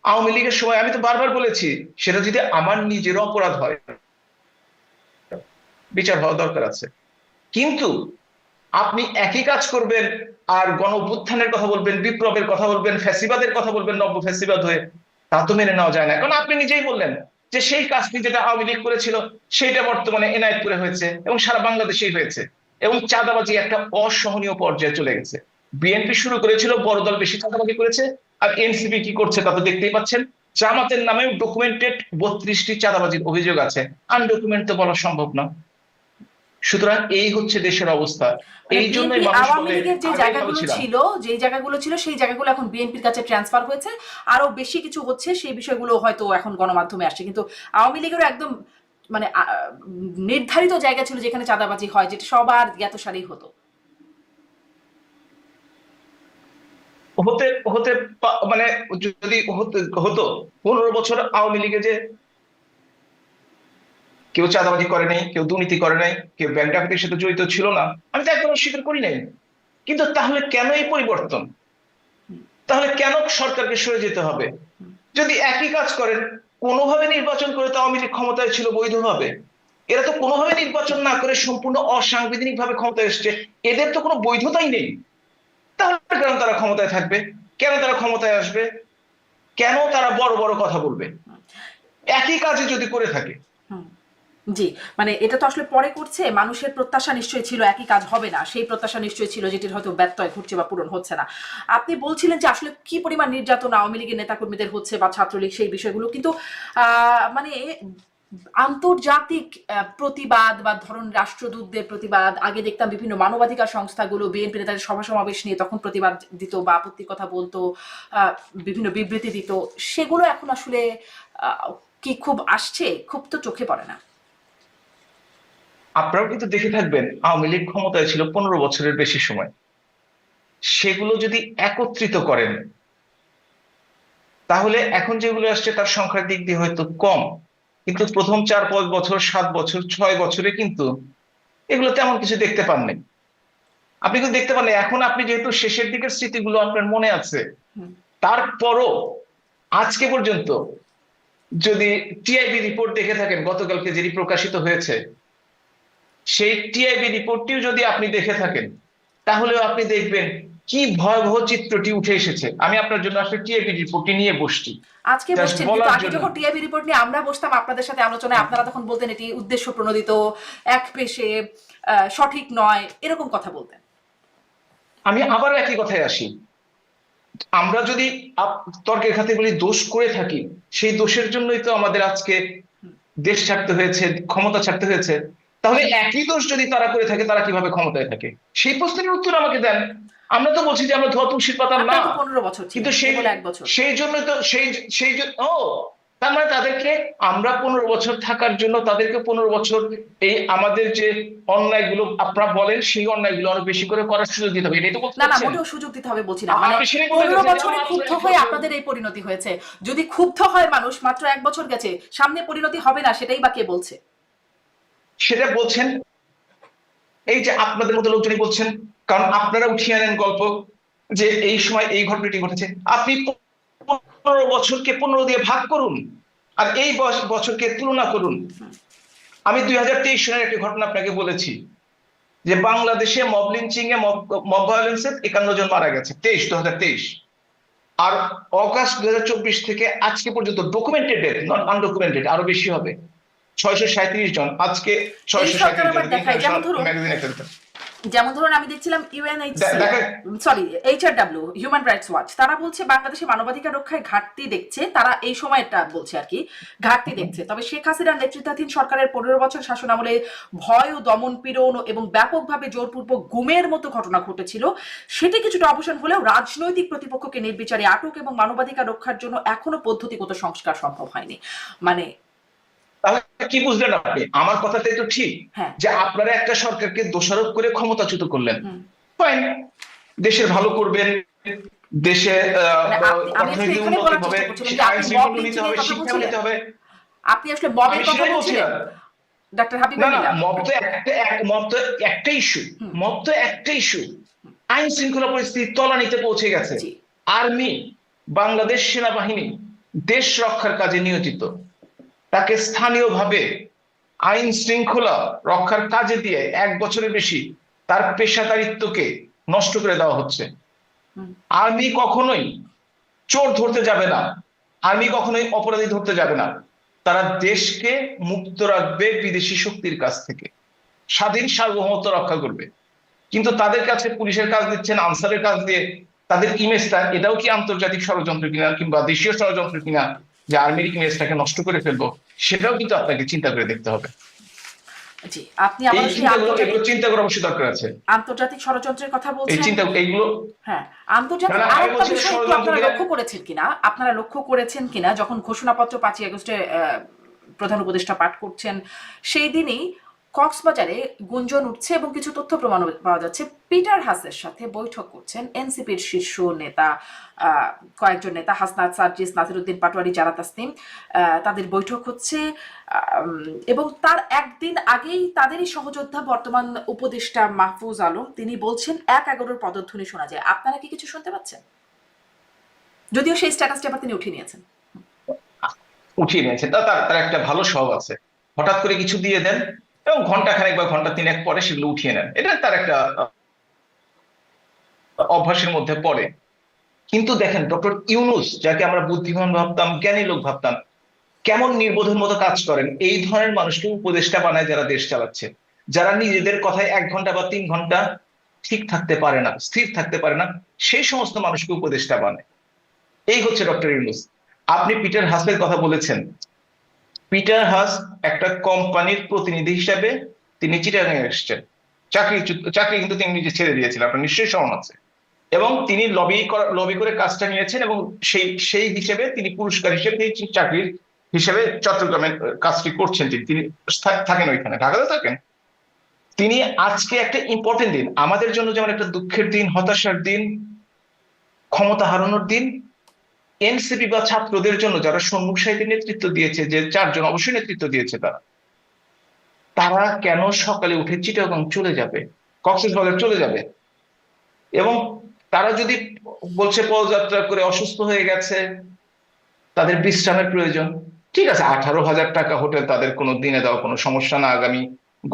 আওয়ামী লীগের সময় আমি তো বারবার বলেছি সেটা যদি আমার নিজের অপরাধ হয় বিচার হওয়া দরকার আছে, কিন্তু আপনি একই কাজ করবেন আর গণ অভ্যুত্থানের কথা বলবেন, বিপ্লবের কথা বলবেন, ফ্যাসিবাদের কথা বলবেন নব্য ফ্যাসিবাদ হয়ে, তা তো মেনে নেওয়া যায় না। কারণ আপনি নিজেই বললেন যে সেই কাজটি যেটা আওয়ামী লীগ করেছিল সেটা বর্তমানে এনায়েতপুরে হয়েছে এবং সারা বাংলাদেশেই হয়েছে, এবং চাঁদাবাজি একটা অসহনীয় পর্যায়ে চলে গেছে। বিএনপি শুরু করেছিল, বড় দল বেশি চাঁদাবাজি করেছে, আর এনসিপি কি করছে তা তো দেখতেই পাচ্ছেন। জামাতের নামে ডকুমেন্টেড 32টি চাঁদাবাজির অভিযোগ আছে, আনডকুমেন্ট তো বলা সম্ভব না। সুতরাং এই হচ্ছে দেশের অবস্থা। এই জন্যই মানুষ আওয়ামী বলে লীগের যে জায়গাগুলো ছিল সেই জায়গাগুলো এখন বিএনপির কাছে ট্রান্সফার হয়েছে, আরো বেশি কিছু হচ্ছে, সেই বিষয়গুলো হয়তো এখন গণমাধ্যমে আসছে। কিন্তু আওয়ামী লীগেরও একদম মানে নির্ধারিত জায়গা ছিল যেখানে চাঁদাবাজি হয়, যেটা সবার জ্ঞাতসারেই হতো। হতে হতে মানে যদি হতো 15 বছর আওয়ামী লীগে যে কেউ চাঁদাবাজি করে নাই, কেউ দুর্নীতি করে নাই, কেউ ব্যাংক ডাকাতির সাথে জড়িত ছিল না, আমি তো একদম অস্বীকার করি নাই। কিন্তু তাহলে কেন এই পরিবর্তন? তাহলে কেন সরকারকে সরে যেতে হবে? যদি একই কাজ করেন, কোনোভাবে নির্বাচন করে তো আওয়ামী লীগ ক্ষমতায় ছিল বৈধভাবে, এরা তো কোনোভাবে নির্বাচন না করে সম্পূর্ণ অসাংবিধানিক ভাবে ক্ষমতায় এসছে, এদের তো কোনো বৈধতাই নেই। তাহলে কেন তারা ক্ষমতায় থাকবে? কেন তারা ক্ষমতায় আসবে? কেন তারা বড় বড় কথা বলবে একই কাজে যদি করে থাকে? জি, মানে এটা তো আসলে পরে করছে, মানুষের প্রত্যাশা নিশ্চয়ই ছিল একই কাজ হবে না, সেই প্রত্যাশা নিশ্চয়ই ছিল যেটির হয়তো ব্যত্যয় ঘটছে বা পূরণ হচ্ছে না। আপনি বলছিলেন যে আসলে কি পরিমাণ নির্যাতন আওয়ামী লীগের নেতাকর্মীদের হচ্ছে বা ছাত্রলীগ, সেই বিষয়গুলো কিন্তু মানে আন্তর্জাতিক প্রতিবাদ বা ধরুন রাষ্ট্রদূতদের প্রতিবাদ, আগে দেখতাম বিভিন্ন মানবাধিকার সংস্থাগুলো বিএনপি নেতাদের সভা সমাবেশ নিয়ে তখন প্রতিবাদ দিত বা আপত্তির কথা বলতো, বিভিন্ন বিবৃতি দিত, সেগুলো এখন আসলে কি খুব আসছে? খুব তো চোখে পড়ে না। আপনারাও কিন্তু দেখে থাকবেন আওয়ামী লীগ ক্ষমতায় ছিল 15 বছরের বেশি সময়। সেগুলো যদি একত্রিত করেন তাহলে এখন যেগুলো আসছে তার সংখ্যার দিক দিয়ে হয়তো কম, কিন্তু প্রথম 4-5 বছর, 7 বছর, 6 বছরে কিন্তু এগুলো তেমন কিছু দেখতে পাননি। আপনি কিন্তু দেখতে পাননি। এখন আপনি যেহেতু শেষের দিকের স্মৃতিগুলো আপনার মনে আছে, তারপরও আজকে পর্যন্ত যদি টিআইবি রিপোর্ট দেখে থাকেন, গতকালকে যেটি প্রকাশিত হয়েছে, সেই টিআইবি রিপোর্টটিও যদি আপনি দেখে থাকেন তাহলেও আপনি দেখবেন কি ভয়াবহ চিত্রটি উঠে এসেছে। আমি আপনার জন্য আসলে টিআইবি রিপোর্টটি নিয়ে বসছি আজকে বসছেন, কিন্তু আগে যখন টিআইবি রিপোর্ট নিয়ে আমরা বসতাম আপনাদের সাথে আলোচনায়, আপনারা তখন বলতেন এটি উদ্দেশ্য প্রণোদিত, এক পেশে, সঠিক নয়, এরকম কথা বলতেন। আমি আবার একই কথায় আসি, আমরা যদি তর্কের খাতে বলি দোষ করে থাকি, সেই দোষের জন্যই তো আমাদের আজকে দেশ ছাড়তে হয়েছে, ক্ষমতা ছাড়তে হয়েছে। তাহলে একই দোষ যদি তারা করে থাকে, তারা কিভাবে ক্ষমতায় থাকে? সেই প্রশ্নের উত্তর আমাকে দেন। আমরা তো বলছি যে আমরা ধোয়া তুলসীর পাতা না, আপনারা তো 15 বছর কিন্তু ছিলেন, সেই কেবল 1 বছর। সেই জন্য তো সেই সেই ও, তার মানে তাদেরকে, আমরা 15 বছর থাকার জন্য তাদেরকে 15 বছর এই আমাদের যে অন্যায়গুলো আপনারা বলেন, সেই অন্যায়গুলো আরো বেশি করে করার সুযোগ দিতে হবে, এটাই তো বলতে না না, চাচ্ছেন? মোটেও সুযোগ দিতে হবে বলছি না, মানে আপনি সেটাই বলতে 15 চাচ্ছেন যে বছরে মাত্র ক্ষুব্ধ 1 হয়ে বছর। আপনাদের এই পরিণতি হয়েছে। যদি ক্ষুব্ধ হয় মানুষ, মাত্র 1 বছর গেছে, সামনে পরিণতি হবে না, সেটাই বা কে বলছে? সেটা বলছেন এই যে আপনাদের মতো লোকজনই বলছেন, কারণ আপনারা উঠিয়ে আনেন গল্প যে এই সময় এই ঘটনাটি ঘটেছে। আপনি 15 বছরকে 15 দিয়ে ভাগ করুন, আর এই বছরকে তুলনা করুন। আমি 2023 সালের একটি ঘটনা আপনাকে বলেছি, যে বাংলাদেশে মব লিঞ্চিং এ, মব ভায়োলেন্সে 51 জন মারা গেছে 2023। আর অগাস্ট 2024 থেকে আজকে পর্যন্ত ডকুমেন্টেড ডেথ, নট আনডকুমেন্টেড, আরো বেশি হবে, 637 জন। আজকে এই সরকার 637 জন, আবার দেখায়, ইন্টারন্যাশনাল ম্যাগাজিন একটা যেমন ধরুন আমি দেখছিলাম ইউএনএইচসিআর, দেখেন। Sorry HRW, human rights watch, তারা বলছে বাংলাদেশে মানবাধিকার রক্ষায় ঘাটতি দেখছে, তারা এই সময়টা বলছে আর কি, ঘাটতি দেখছে। তবে শেখ হাসিনার নেতৃত্বাধীন সরকারের 15 বছর শাসনামলে ভয় ও দমন পীড়ন এবং ব্যাপকভাবে জোরপূর্বক গুমের মতো ঘটনা ঘটেছিল, সেটি কিছুটা অবসান হলেও রাজনৈতিক প্রতিপক্ষকে নির্বিচারে আটক এবং মানবাধিকার রক্ষার জন্য এখনো পদ্ধতিগত সংস্কার সম্ভব হয়নি। মানে তাহলে কি বুঝলেন আপনি? আমার কথাটাই তো ঠিক, হ্যাঁ, যে আপনারা একটা সরকারকে দোষারোপ করে ক্ষমতাচ্যুত করলেন। হুম, ফাইন, দেশের ভালো করবেন, দেশে মানে আমি আসলে অর্থনৈতিক এখানে উন্নতি বলার হবে, চেষ্টা করছিলাম যে আইন আপনি মব শৃঙ্খলা নিতে লিঞ্চিং হবে, এর কথা শিক্ষা বলছিলেন, নিতে হবে। আপনি আসলে মবের আমি কথা সেটাই বলছিলেন, বলছিলাম। ডাক্তার না হাবিবুর না, মিল্লাহ। মব তো একটা ইস্যু, হুম, মব তো একটা ইস্যু। আইন শৃঙ্খলা পরিস্থিতি তলানিতে পৌঁছে গেছে। জি, আর্মি, বাংলাদেশ সেনাবাহিনী দেশ রক্ষার কাজে নিয়োজিত, তাকে স্থানীয়ভাবে আইন শৃঙ্খলা রক্ষার কাজে দিয়ে 1 বছরের বেশি তার পেশাদারিত্বকে নষ্ট করে দেওয়া হচ্ছে। হুম, আর্মি কখনোই চোর ধরতে যাবে না, আর্মি কখনোই অপরাধী ধরতে যাবে না। তারা দেশকে মুক্ত রাখবে বিদেশি শক্তির কাছ থেকে, স্বাধীন সার্বভৌমত্ব রক্ষা করবে। কিন্তু তাদের কাছে পুলিশের কাজ দিচ্ছেন, আনসারের কাজ দিয়ে তাদের ইমেজটা, এটাও কি আন্তর্জাতিক ষড়যন্ত্র কিনা কিংবা দেশীয় ষড়যন্ত্র কিনা, যে আর্মির ইমেজটাকে নষ্ট করে ফেলবো, সেটাও কিন্তু আপনাকে চিন্তা করে দেখতে হবে। জি, আপনি এই আবারও সেই চিন্তাগুলো, এগুলো আন্তর্জাতিক চিন্তা করা অবশ্যই দরকার আছে। আন্তর্জাতিক ষড়যন্ত্রের কথা এই বলছেন। চিন্তা, এইগুলো, হ্যাঁ, না আন্তর্জাতিক না, আমি আরেকটা বলছি না বিষয় একটু ষড়যন্ত্র আপনারা কিনা। লক্ষ্য করেছেন কিনা, যখন ঘোষণাপত্র 5ই আগস্টে প্রধান উপদেষ্টা পাঠ করছেন, সেই দিনই কক্সবাজারে গুঞ্জন উঠছে এবং কিছু তথ্য প্রমাণ পাওয়া যাচ্ছে, পিটার হাসের সাথে বৈঠক করছেন এনসিপির শীর্ষ নেতা, আহ, কয়েকজন নেতা, হাসনাত, সার্জিস, নাসিরুদ্দিন পাটোয়ারি, জারা তাসনিম, তাদের বৈঠক হচ্ছে। এবং তার একদিন আগেই তাদেরই সহযোদ্ধা বর্তমান উপদেষ্টা মাহফুজ আলম, তিনি বলছেন 1-11 পদধ্বনি শোনা যায়। আপনারা কি কিছু শুনতে পাচ্ছেন? যদিও সেই স্ট্যাটাসটা আবার তিনি উঠিয়ে নিয়েছেন। উঠিয়ে নিয়েছেন, তার তার একটা ভালো স্বভাব আছে, হঠাৎ করে কিছু দিয়ে দেন এবং ঘন্টা খানেক বা ঘন্টা তিনেক পরে সেগুলো উঠিয়ে নেন, এটা তার একটা অভ্যাসের মধ্যে পড়ে। কিন্তু দেখেন, ডক্টর ইউনূস, যাকে আমরা বুদ্ধিমান ভাবতাম, জ্ঞানী লোক ভাবতাম, কেমন নির্বোধের মতো কাজ করেন। এই ধরনের মানুষকে উপদেষ্টা বানায় যারা দেশ চালাচ্ছে, যারা নিজেদের কথায় 1 ঘন্টা বা 3 ঘন্টা ঠিক থাকতে পারে না, স্থির থাকতে পারে না, সেই সমস্ত মানুষকে উপদেষ্টা বানায়। এই হচ্ছে ডক্টর ইউনূস। আপনি পিটার হাসের কথা বলেছেন। পিটার হাস একটা কোম্পানির প্রতিনিধি হিসেবে তিনি চিটাগাং এসেছেন, চাকরি চাকরি কিন্তু তিনি নিজে ছেড়ে দিয়েছিলেন, আপনার নিশ্চয়ই স্মরণ আছে। এবং তিনি লবি করে কাজটা নিয়েছেন, এবং সেই সেই হিসেবে তিনি পুরস্কার হিসেবে এই চাকরির হিসেবে চট্টগ্রামে কাজটি করছেন। তিনি থাকেন ওইখানে, ঢাকাতে থাকেন। তিনি আজকে একটা ইম্পর্টেন্ট দিন আমাদের জন্য, যেমন একটা দুঃখের দিন, হতাশার দিন, ক্ষমতা হারানোর দিন, এনসিপি বা ছাত্রদের জন্য যারা সম্মুখ সাহিত্যের নেতৃত্ব দিয়েছে, যে 4 জন অবশ্যই নেতৃত্ব দিয়েছে, তারা তারা কেন সকালে উঠে চিটাগং চলে যাবে, কক্সবাজার চলে যাবে? এবং তারা যদি বলছে পদযাত্রা করে অসুস্থ হয়ে গেছে, তাদের বিশ্রামের প্রয়োজন, ঠিক আছে, 18,000 টাকা হোটেল তাদের কোনো দিনে দেওয়া কোনো সমস্যা না।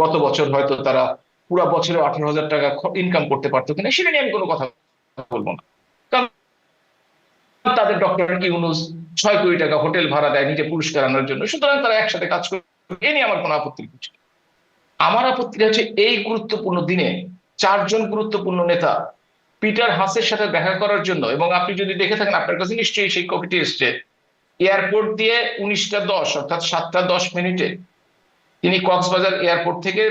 গত বছর হয়তো তারা পুরো বছরে 18,000 টাকা ইনকাম করতে পারতো কিনা, সেটা নিয়ে আমি কোনো কথা বলবো না, কারণ তাদের ডক্টর ইউনূস 6 কোটি টাকা হোটেল ভাড়া দেয় নিজে পুরস্কার আনার জন্য, সুতরাং তারা একসাথে কাজ করবে, এ নিয়ে আমার কোনো আপত্তি কিছু নেই। আমার আপত্তি হচ্ছে এই গুরুত্বপূর্ণ দিনে 4 জন গুরুত্বপূর্ণ নেতা পিটার হাসের সাথে দেখা করার জন্য, এবং আপনি যদি দেখে থাকেন আপনার কাছে নিশ্চয়ই সেই কপিটি এসছে, এয়ারপোর্ট দিয়ে 19:10 অর্থাৎ 7:10 তিনি কক্সবাজার এয়ারপোর্ট থেকে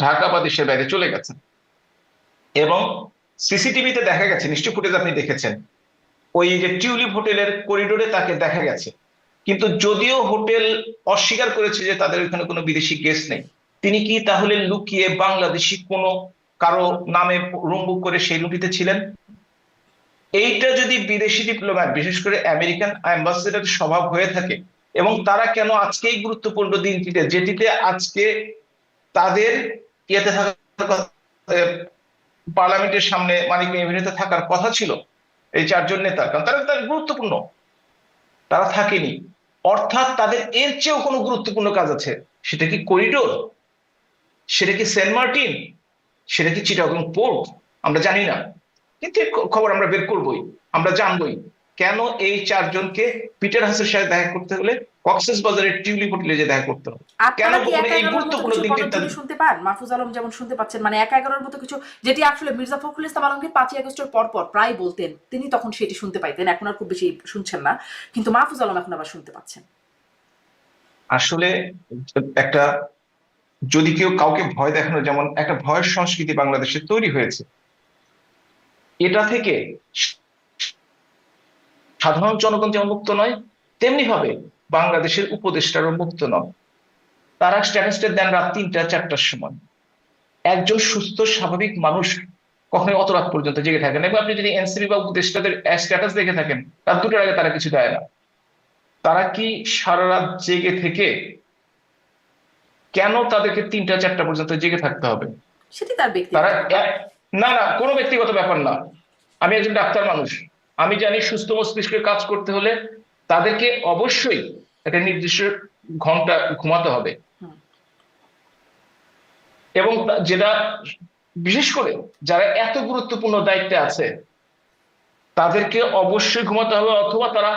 ঢাকা বা দেশের বাইরে চলে গেছেন। এবং সিসিটিভিতে দেখা গেছে, নিশ্চয়ই ফুটেজ আপনি দেখেছেন, ওই যে টিউলিপ হোটেলের করিডোরে তাকে দেখা গেছে। কিন্তু যদিও হোটেল অস্বীকার করেছে যে তাদের ওখানে কোনো বিদেশি গেস্ট নেই, তিনি কি তাহলে লুকিয়ে বাংলাদেশি কোনো কারো নামে রুম বুক করে সেই রুমটিতে ছিলেন? এইটা যদি বিদেশি ডিপ্লোম্যাট, বিশেষ করে আমেরিকান অ্যাম্বাসেডার স্বভাব হয়ে থাকে, এবং তারা কেন আজকে এই গুরুত্বপূর্ণ দিনটিতে, যেটিতে আজকে তাদের ইয়েতে থাকার পার্লামেন্টের সামনে মানিক এভিনিউতে থাকার কথা ছিল এই চারজন নেতা, কারণ তারা গুরুত্বপূর্ণ, তারা থাকেনি। অর্থাৎ তাদের এর চেয়েও কোনো গুরুত্বপূর্ণ কাজ আছে। সেটা কি করিডোর, সেটা কি সেন্ট মার্টিন, সেটা কি চিটাগং পোর্ট, আমরা জানি না। কিন্তু এর খবর আমরা বের করবোই, আমরা জানবোই কেন এই চারজনকে পিটার হাসের সাথে দেখা করতে হলে কক্সবাজারের টিউলিপ হোটেলে যে দেখা করতে হবে, কেন আপনারা কি মানে এই 1-11 মতো গুরুত্বপূর্ণ কিছু দিনটি পদধ্বনি শুনতে পান? মাহফুজ আলম যেমন শুনতে পাচ্ছেন, মানে 1-11 মতো কিছু, যেটি আসলে মির্জা ফখরুল ইসলাম আলমগীর 5ই আগস্টের পর পর প্রায় বলতেন, তিনি তখন সেটি শুনতে পাইতেন, এখন আর খুব বেশি শুনছেন না, কিন্তু মাহফুজ আলম এখন আবার শুনতে পাচ্ছেন। আসলে একটা, যদি কেউ কাউকে ভয় দেখানো, যেমন একটা ভয়ের সংস্কৃতি বাংলাদেশে তৈরি হয়েছে, এটা থেকে সাধারণ জনগণ যেমন মুক্ত নয়, তেমনি ভাবে বাংলাদেশের উপদেষ্টারও মুক্ত নয়। তারা স্ট্যাটাসটা দেন রাত 3টা-4টার সময়। একজন সুস্থ স্বাভাবিক মানুষ কখনোই অত রাত পর্যন্ত জেগে থাকেন, এবং আপনি যদি এনসিপি বা উপদেষ্টাদের স্ট্যাটাস দেখে থাকেন, রাত 2টার আগে তারা কিছু দেয় না। তারা কি সারা রাত জেগে থেকে, কেন তাদেরকে 3টা-4টা পর্যন্ত জেগে থাকতে হবে? সেটি তার তারা ব্যক্তিগত ব্যাপার। না না, কোনো ব্যক্তিগত ব্যাপার না। আমি একজন ডাক্তার মানুষ, আমি জানি সুস্থ মস্তিষ্কের কাজ করতে হলে তাদেরকে অবশ্যই একটা নির্দিষ্ট ঘন্টা ঘুমাতে হবে। হুম। এবং যেটা বিশেষ করে যারা এত গুরুত্বপূর্ণ দায়িত্বে আছে, তাদেরকে অবশ্যই ঘুমাতে হবে, অথবা তারা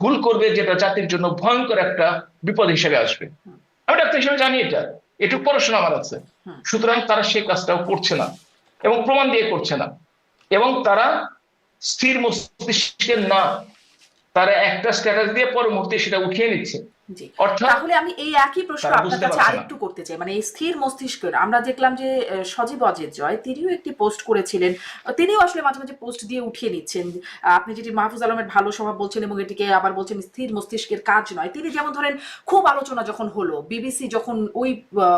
ভুল করবে যেটা জাতির জন্য ভয়ঙ্কর একটা বিপদ হিসেবে আসবে। হুম। আমি ডাক্তার হিসেবে জানি এটা, এটুকু পড়াশোনা আমার আছে। হুম। সুতরাং তারা সেই কাজটাও করছে না, এবং প্রমাণ দিয়ে করছে না, এবং তারা স্থির মস্তিষ্কের না, তারা একটা স্ট্যাটাস দিয়ে পরের মুহূর্তে সেটা উঠিয়ে নিচ্ছে। জি, অর্থাৎ তাহলে আমি এই একই প্রশ্ন তারা আপনার বুঝতে কাছে পারছে না। আরেকটু করতে চাই, মানে এই স্থির মস্তিষ্কের, আমরা দেখলাম যে সজীব অজের জয় তিনিও একটি পোস্ট করেছিলেন, তিনিও আসলে মাঝে মাঝে পোস্ট দিয়ে উঠিয়ে নিচ্ছেন। আপনি যেটি মাহফুজ আলমের ভালো স্বভাব বলছেন, এবং এটিকে আবার বলছেন স্থির মস্তিষ্কের কাজ নয়। তিনি যেমন ধরেন, খুব আলোচনা যখন হলো, বিবিসি যখন ওই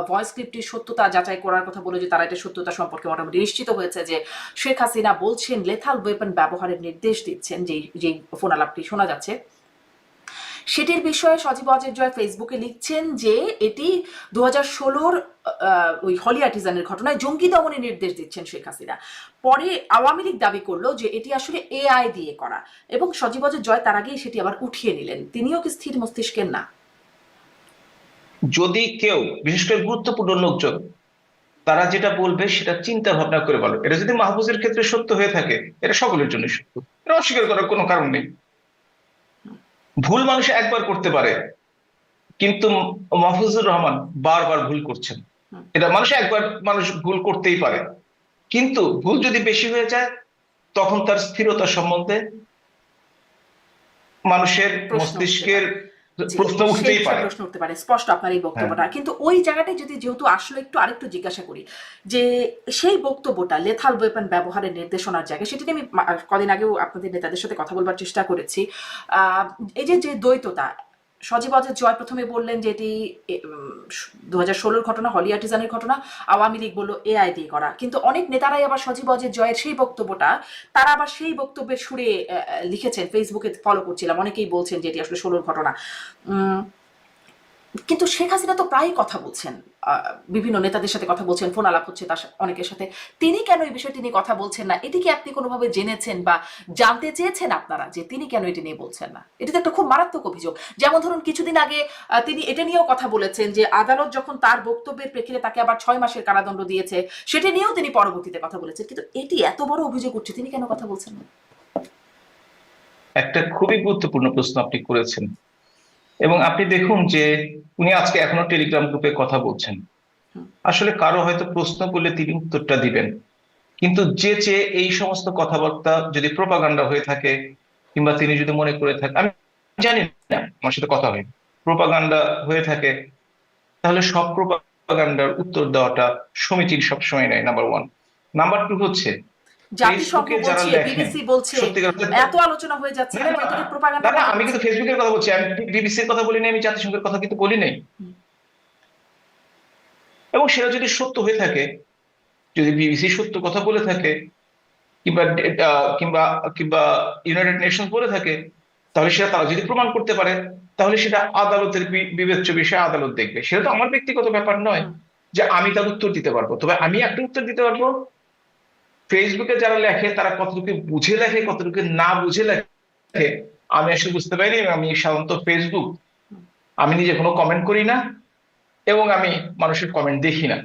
ভয়েস ক্লিপটির সত্যতা যাচাই করার কথা বলে, যে তারা এটা সত্যতা সম্পর্কে মোটামুটি নিশ্চিত হয়েছে যে শেখ হাসিনা বলছেন লেথাল ওয়েপন ব্যবহারের নির্দেশ দিচ্ছেন, যেই ফোন আলাপটি শোনা যাচ্ছে, সেটির বিষয়ে সজীব অজের জয় ফেসবুকে লিখছেন যে এটি 2016-র ওই হলি আর্টিজানের ঘটনায় জঙ্গি দমনের নির্দেশ দিচ্ছেন শেখ হাসিনা। পরে আওয়ামী লীগ দাবি করলো যে এটি আসলে এআই দিয়ে করা, এবং সজীব অজের জয় তার আগেই সেটি আবার উঠিয়ে নিলেন। তিনিও কি স্থির মস্তিষ্কের না? যদি কেউ, বিশেষ করে গুরুত্বপূর্ণ লোকজন, তারা যেটা বলবে সেটা চিন্তা ভাবনা করে বলো, এটা যদি মাহফুজের ক্ষেত্রে সত্য হয়ে থাকে, এটা সকলের জন্য সত্য, এটা অস্বীকার করার কোনো কারণ নেই। ভুল মানুষ একবার করতে পারে, কিন্তু মাহফুজুর রহমান বারবার ভুল করছেন। এটা মানুষ ভুল করতেই পারে, কিন্তু ভুল যদি বেশি হয়ে যায়, তখন তার স্থিরতা সম্বন্ধে মানুষের মস্তিষ্কের প্রশ্ন উঠতেই পারে। প্রশ্ন উঠতে পারে, স্পষ্ট আপনার এই বক্তব্যটা। কিন্তু ওই জায়গাটায় যদি, যেহেতু আসলে একটু আরেকটু জিজ্ঞাসা করি, যে সেই বক্তব্যটা লেথাল ওয়েপন ব্যবহারের নির্দেশনার জায়গায়, সেটি আমি কদিন আগেও আপনাদের নেতাদের সাথে কথা বলবার চেষ্টা করেছি। এই যে দ্বৈততা, সজীব অজের জয় প্রথমে বললেন যে এটি 2016-র ঘটনা, হলি আর্টিজানের ঘটনা, আওয়ামী লীগ বললো এআই দিয়ে করা, কিন্তু অনেক নেতারাই আবার সজীব অজের জয়ের সেই বক্তব্যটা, তারা আবার সেই বক্তব্যের সুরে লিখেছেন। ফেসবুকে ফলো করছিলাম, অনেকেই বলছেন যে এটি আসলে 16-র ঘটনা। কিন্তু শেখ হাসিনা তো প্রায়ই কথা বলছেন, বিভিন্ন নেতাদের সাথে কথা বলছেন, ফোন আলাপ হচ্ছে তার অনেকের সাথে, তিনি কেন এই বিষয়টি নিয়ে কথা বলছেন না? এটি কি আপনি কোনোভাবে জেনেছেন বা জানতে চেয়েছেন আপনারা, যে তিনি কেন এটি নিয়ে বলছেন না? এটি তো একটা খুব মারাত্মক অভিযোগ। যেমন ধরুন, কিছুদিন আগে তিনি এটা নিয়েও কথা বলেছেন যে আদালত যখন তার বক্তব্যের প্রেক্ষিতে তাকে আবার 6 মাসের কারাদণ্ড দিয়েছে, সেটি নিয়েও তিনি পরবর্তীতে কথা বলেছেন। কিন্তু এটি এত বড় অভিযোগ উঠছে, তিনি কেন কথা বলছেন না? একটা খুবই গুরুত্বপূর্ণ প্রশ্ন আপনি করেছেন, এবং আপনি দেখুন যে উনি আজকে এখনো টেলিগ্রাম গ্রুপে কথা বলছেন। আসলে কারো হয়তো প্রশ্ন করলে তিনি উত্তরটা দিবেন, কিন্তু যে এই সমস্ত কথাবার্তা যদি প্রোপাগান্ডা হয়ে থাকে, কিংবা তিনি যদি মনে করে থাকে, আমি জানি না, আমার সাথে কথা হয়নি, প্রোপাগান্ডা হয়ে থাকে, তাহলে সব প্রোপাগান্ডার উত্তর দেওয়াটা সমীচীন সবসময় নয়, নাম্বার ওয়ান। নাম্বার টু হচ্ছে, জাতিসংঘ ফেসবুকে যারা বলছে, লেখেন বিবিসি বলছে, সত্যিকার এত আলোচনা হয়ে যাচ্ছে, না না কিন্তু এটা কি না প্রোপাগান্ডার না, মধ্যে আমি পড়ছে? কিন্তু ফেসবুকের কথা বলছি, আমি বিবিসির কথা বলি নাই, আমি জাতিসংঘের কথা কিন্তু বলি নাই। হুম, এবং সেটা যদি সত্য হয়ে থাকে, যদি বিবিসি সত্য কথা বলে থাকে, কিংবা কিংবা কিংবা ইউনাইটেড নেশনস বলে থাকে, তাহলে সেটা তারা যদি প্রমাণ করতে পারে, তাহলে সেটা আদালতের বিবেচ্য বিষয়, আদালত দেখবে। সেটা তো আমার ব্যক্তিগত ব্যাপার নয় হুম, যে আমি তার উত্তর দিতে পারবো। তবে আমি একটা উত্তর দিতে পারবো, ফেসবুকে যারা লেখে তারা কতটুকু বুঝে লেখে, কতটুকু না বুঝে লেখে, আমি আসলে বুঝতে পারিনি। এবং আমি সাধারণত ফেসবুক, হুম, আমি নিজে কোনো কমেন্ট করি না, এবং আমি মানুষের কমেন্ট দেখি না।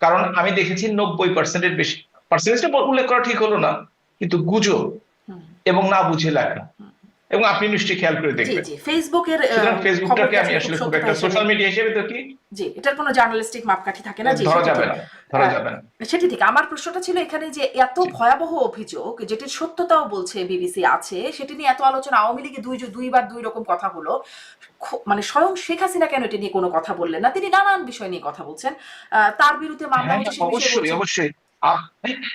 কারণ আমি দেখেছি 90%-এর বেশি, পার্সেন্টেজটা উল্লেখ করা ঠিক হলো না, কিন্তু গুজব হুম, এবং না বুঝে লেখা। হুম। এবং আপনি নিশ্চয়ই খেয়াল করে জি, দেখবেন। জি, ফেসবুকের সুতরাং খবরকে ফেসবুকটাকে আমি আসলে খুব আসলে খুব সত্যতা একটা হিসেবে, সোশ্যাল মিডিয়া হিসেবে দেখি, জি, এটার কোনো জার্নালিস্টিক মাপকাঠি থাকে না, জি, ধরা সেটি যাবে ঠিক। না, ধরা আহ, যাবে না। সেটি ঠিক। আমার প্রশ্নটা ছিল এখানে যে এত জি। ভয়াবহ অভিযোগ, যেটির সত্যতাও বলছে বিবিসি আছে, সেটি নিয়ে এত আলোচনা, আওয়ামী লীগে দুইবার দুই রকম কথা হলো, মানে স্বয়ং শেখ হাসিনা কেন এটা নিয়ে কোনো কথা বললেন না? তিনি নানান বিষয় নিয়ে কথা বলছেন, তার বিরুদ্ধে মামলা হ্যাঁ হচ্ছে হ্যাঁ, সে বিষয়ে অবশ্যই বলছেন। অবশ্যই।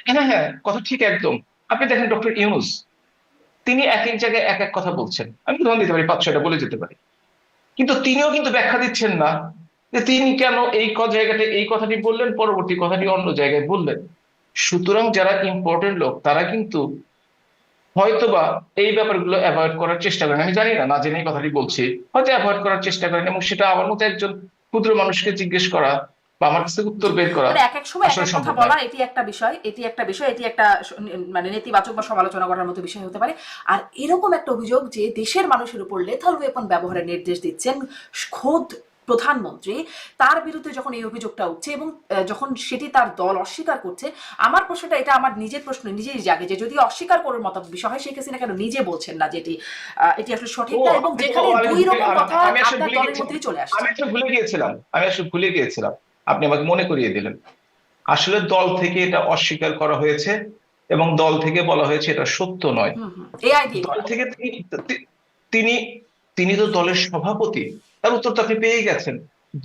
হ্যাঁ হ্যাঁ, কথা ঠিক একদম। আপনি দেখেন ডক্টর ইউনূস, তিনি এক এক জায়গায় এক এক কথা বলছেন, আমি উদাহরণ দিতে পারি, 5-6টা বলে যেতে পারি, কিন্তু তিনিও কিন্তু ব্যাখ্যা দিচ্ছেন না যে তিনি কেন এই জায়গাতে এই কথাটি বললেন, পরবর্তী কথাটি অন্য জায়গায় বললেন। সুতরাং যারা ইম্পর্টেন্ট লোক তারা কিন্তু হয়তোবা এই ব্যাপারগুলো অ্যাভয়েড করার চেষ্টা করেন, আমি জানি না, না জেনে এই কথাটি বলছি, হয়তো অ্যাভয়েড করার চেষ্টা করেন, এবং সেটা আমার মতো একজন ক্ষুদ্র মানুষকে জিজ্ঞেস করা বা আমার কাছে উত্তর জি, বের করা মানে এক এক সময় এক আসলে এক কথা সম্ভব নয়। বলা, এটি একটা বিষয়, এটি একটা বিষয়, এটি একটা মানে নেতিবাচক বা সমালোচনা করার মতো বিষয় হতে পারে। আর এরকম একটা অভিযোগ যে দেশের মানুষের উপর লেথাল ওয়েপন ব্যবহারের নির্দেশ দিচ্ছেন খোদ প্রধানমন্ত্রী, তার বিরুদ্ধে যখন এই অভিযোগটা উঠছে এবং যখন সেটি তার দল অস্বীকার করছে, আমার প্রশ্নটা, এটা আমার নিজের প্রশ্ন নিজেই জাগে, যে যদি অস্বীকার করার মতো বিষয় হয়, শেখ হাসিনা কেন নিজে বলছেন না যে এটি আসলে সঠিক ও না, এবং আমি ও যেখানে আমি দুই রকম আমি কথা আমি আসলে আপনার ভুলে দলের গেছিলাম, মধ্যেই চলে আসছে। আমি আসলে ভুলে গিয়েছিলাম, আপনি আমাকে মনে করিয়ে দিলেন। আসলে দল থেকে এটা অস্বীকার করা হয়েছে, এবং দল থেকে বলা হয়েছে এটা সত্য নয়। হুম, হুম, এআই দিয়ে দল করা। থেকে তিনি তিনি তো দলের সভাপতি, তার উত্তর তো আপনি পেয়ে গেছেন।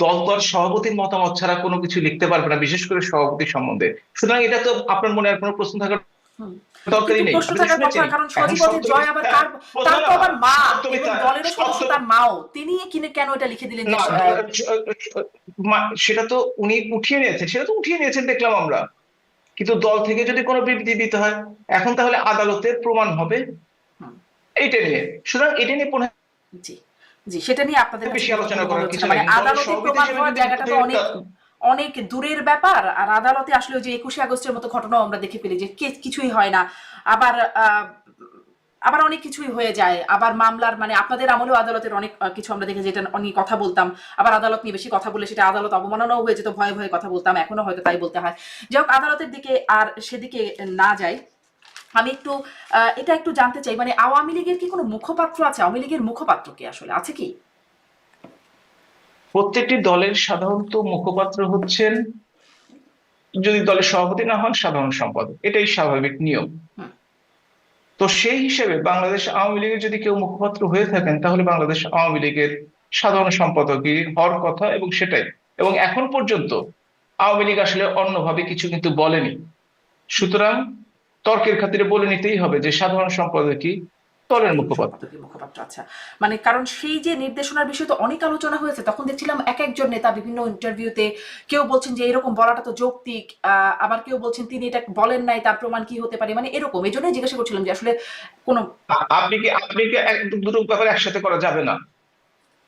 দল সভাপতির মতামত ছাড়া কোনো কিছু লিখতে পারবে না, বিশেষ করে সভাপতি সম্বন্ধে। সুতরাং এটা তো আপনার মনে আর কোনো প্রশ্ন থাকার হুম। কিন্তু দরকারই নেই, প্রশ্ন আপনি তো থাকার কথা, শুনেছেন। কারণ এখন সজীবদের সপ্তমী, জয় আবার হ্যাঁ, কার, না তার না তো না, আবার মা, সপ্তমী এবং দলেরও সদস্য সপ্তমী তার মাও, তিনি কিনে কেন এটা লিখে দিলেন যে না, সেটা তো উনি উঠিয়ে নিয়েছেন, দেখলাম আমরা। কিন্তু দল থেকে যদি কোনো বিবৃতি দিতে হয়, এখন তাহলে আদালতের প্রমাণ হবে হুম, এইটা নিয়ে। সুতরাং এটা নিয়ে পুনः জি, জি, সেটা নিয়ে আপনাদের কাছে বেশি আলোচনা গুরুত্বপূর্ণ মনে করার হচ্ছে কিছু না, নাই, মানে দলের আদালতে সভাপতি প্রমাণ হিসেবে হওয়ার যদি জায়গাটা তো অনেক অনেক দূরের ব্যাপার। আর আদালতে আসলে ওই যে 21শে আগস্টের মতো ঘটনাও আমরা দেখে ফেলি যে কিছুই হয় না, আবার আবার অনেক কিছুই হয়ে যায়, আবার মামলার, মানে আপনাদের আমলেও আদালতের অনেক কিছু আমরা দেখে, যেটা অনেক কথা বলতাম, আবার আদালত নিয়ে বেশি কথা বলে সেটা আদালত অবমাননাও হয়ে যেত, ভয়ে ভয়ে কথা বলতাম, এখনো হয়তো তাই বলতে হয়। যাই হোক, আদালতের দিকে আর সেদিকে না যাই, আমি একটু এটা একটু জানতে চাই, মানে আওয়ামী লীগের কি কোনো মুখপাত্র আছে? আওয়ামী লীগের মুখপাত্র কি আসলে আছে কি? প্রত্যেকটি দলের সাধারণত মুখপাত্র হচ্ছেন, যদি দলের সভাপতি না হন, সাধারণ সম্পাদক, এটাই স্বাভাবিক নিয়ম। হুম, তো সেই হিসেবে বাংলাদেশ আওয়ামী লীগের যদি কেউ মুখপাত্র হয়ে থাকেন, তাহলে বাংলাদেশ আওয়ামী লীগের সাধারণ সম্পাদকই হওয়ার কথা, এবং সেটাই। এবং এখন পর্যন্ত আওয়ামী লীগ আসলে অন্যভাবে কিছু কিন্তু বলেনি। সুতরাং তর্কের খাতিরে বলে নিতেই হবে যে সাধারণ সম্পাদকই দলের সাধারণ মুখপাত্র। সম্পাদকের মুখপাত্র, আচ্ছা। মানে কারণ সেই যে নির্দেশনার বিষয়ে তো অনেক আলোচনা হয়েছে, তখন দেখছিলাম এক একজন নেতা বিভিন্ন ইন্টারভিউতে কেউ বলছেন যে এরকম বলাটা তো যৌক্তিক, আবার কেউ বলছেন তিনি এটা বলেন নাই, তার প্রমাণ কি হতে পারে, মানে এরকম। এই জন্যই জিজ্ঞাসা করছিলাম যে আসলে কোনো। আপনি কি দুটো ব্যাপারে একসাথে করা যাবে না।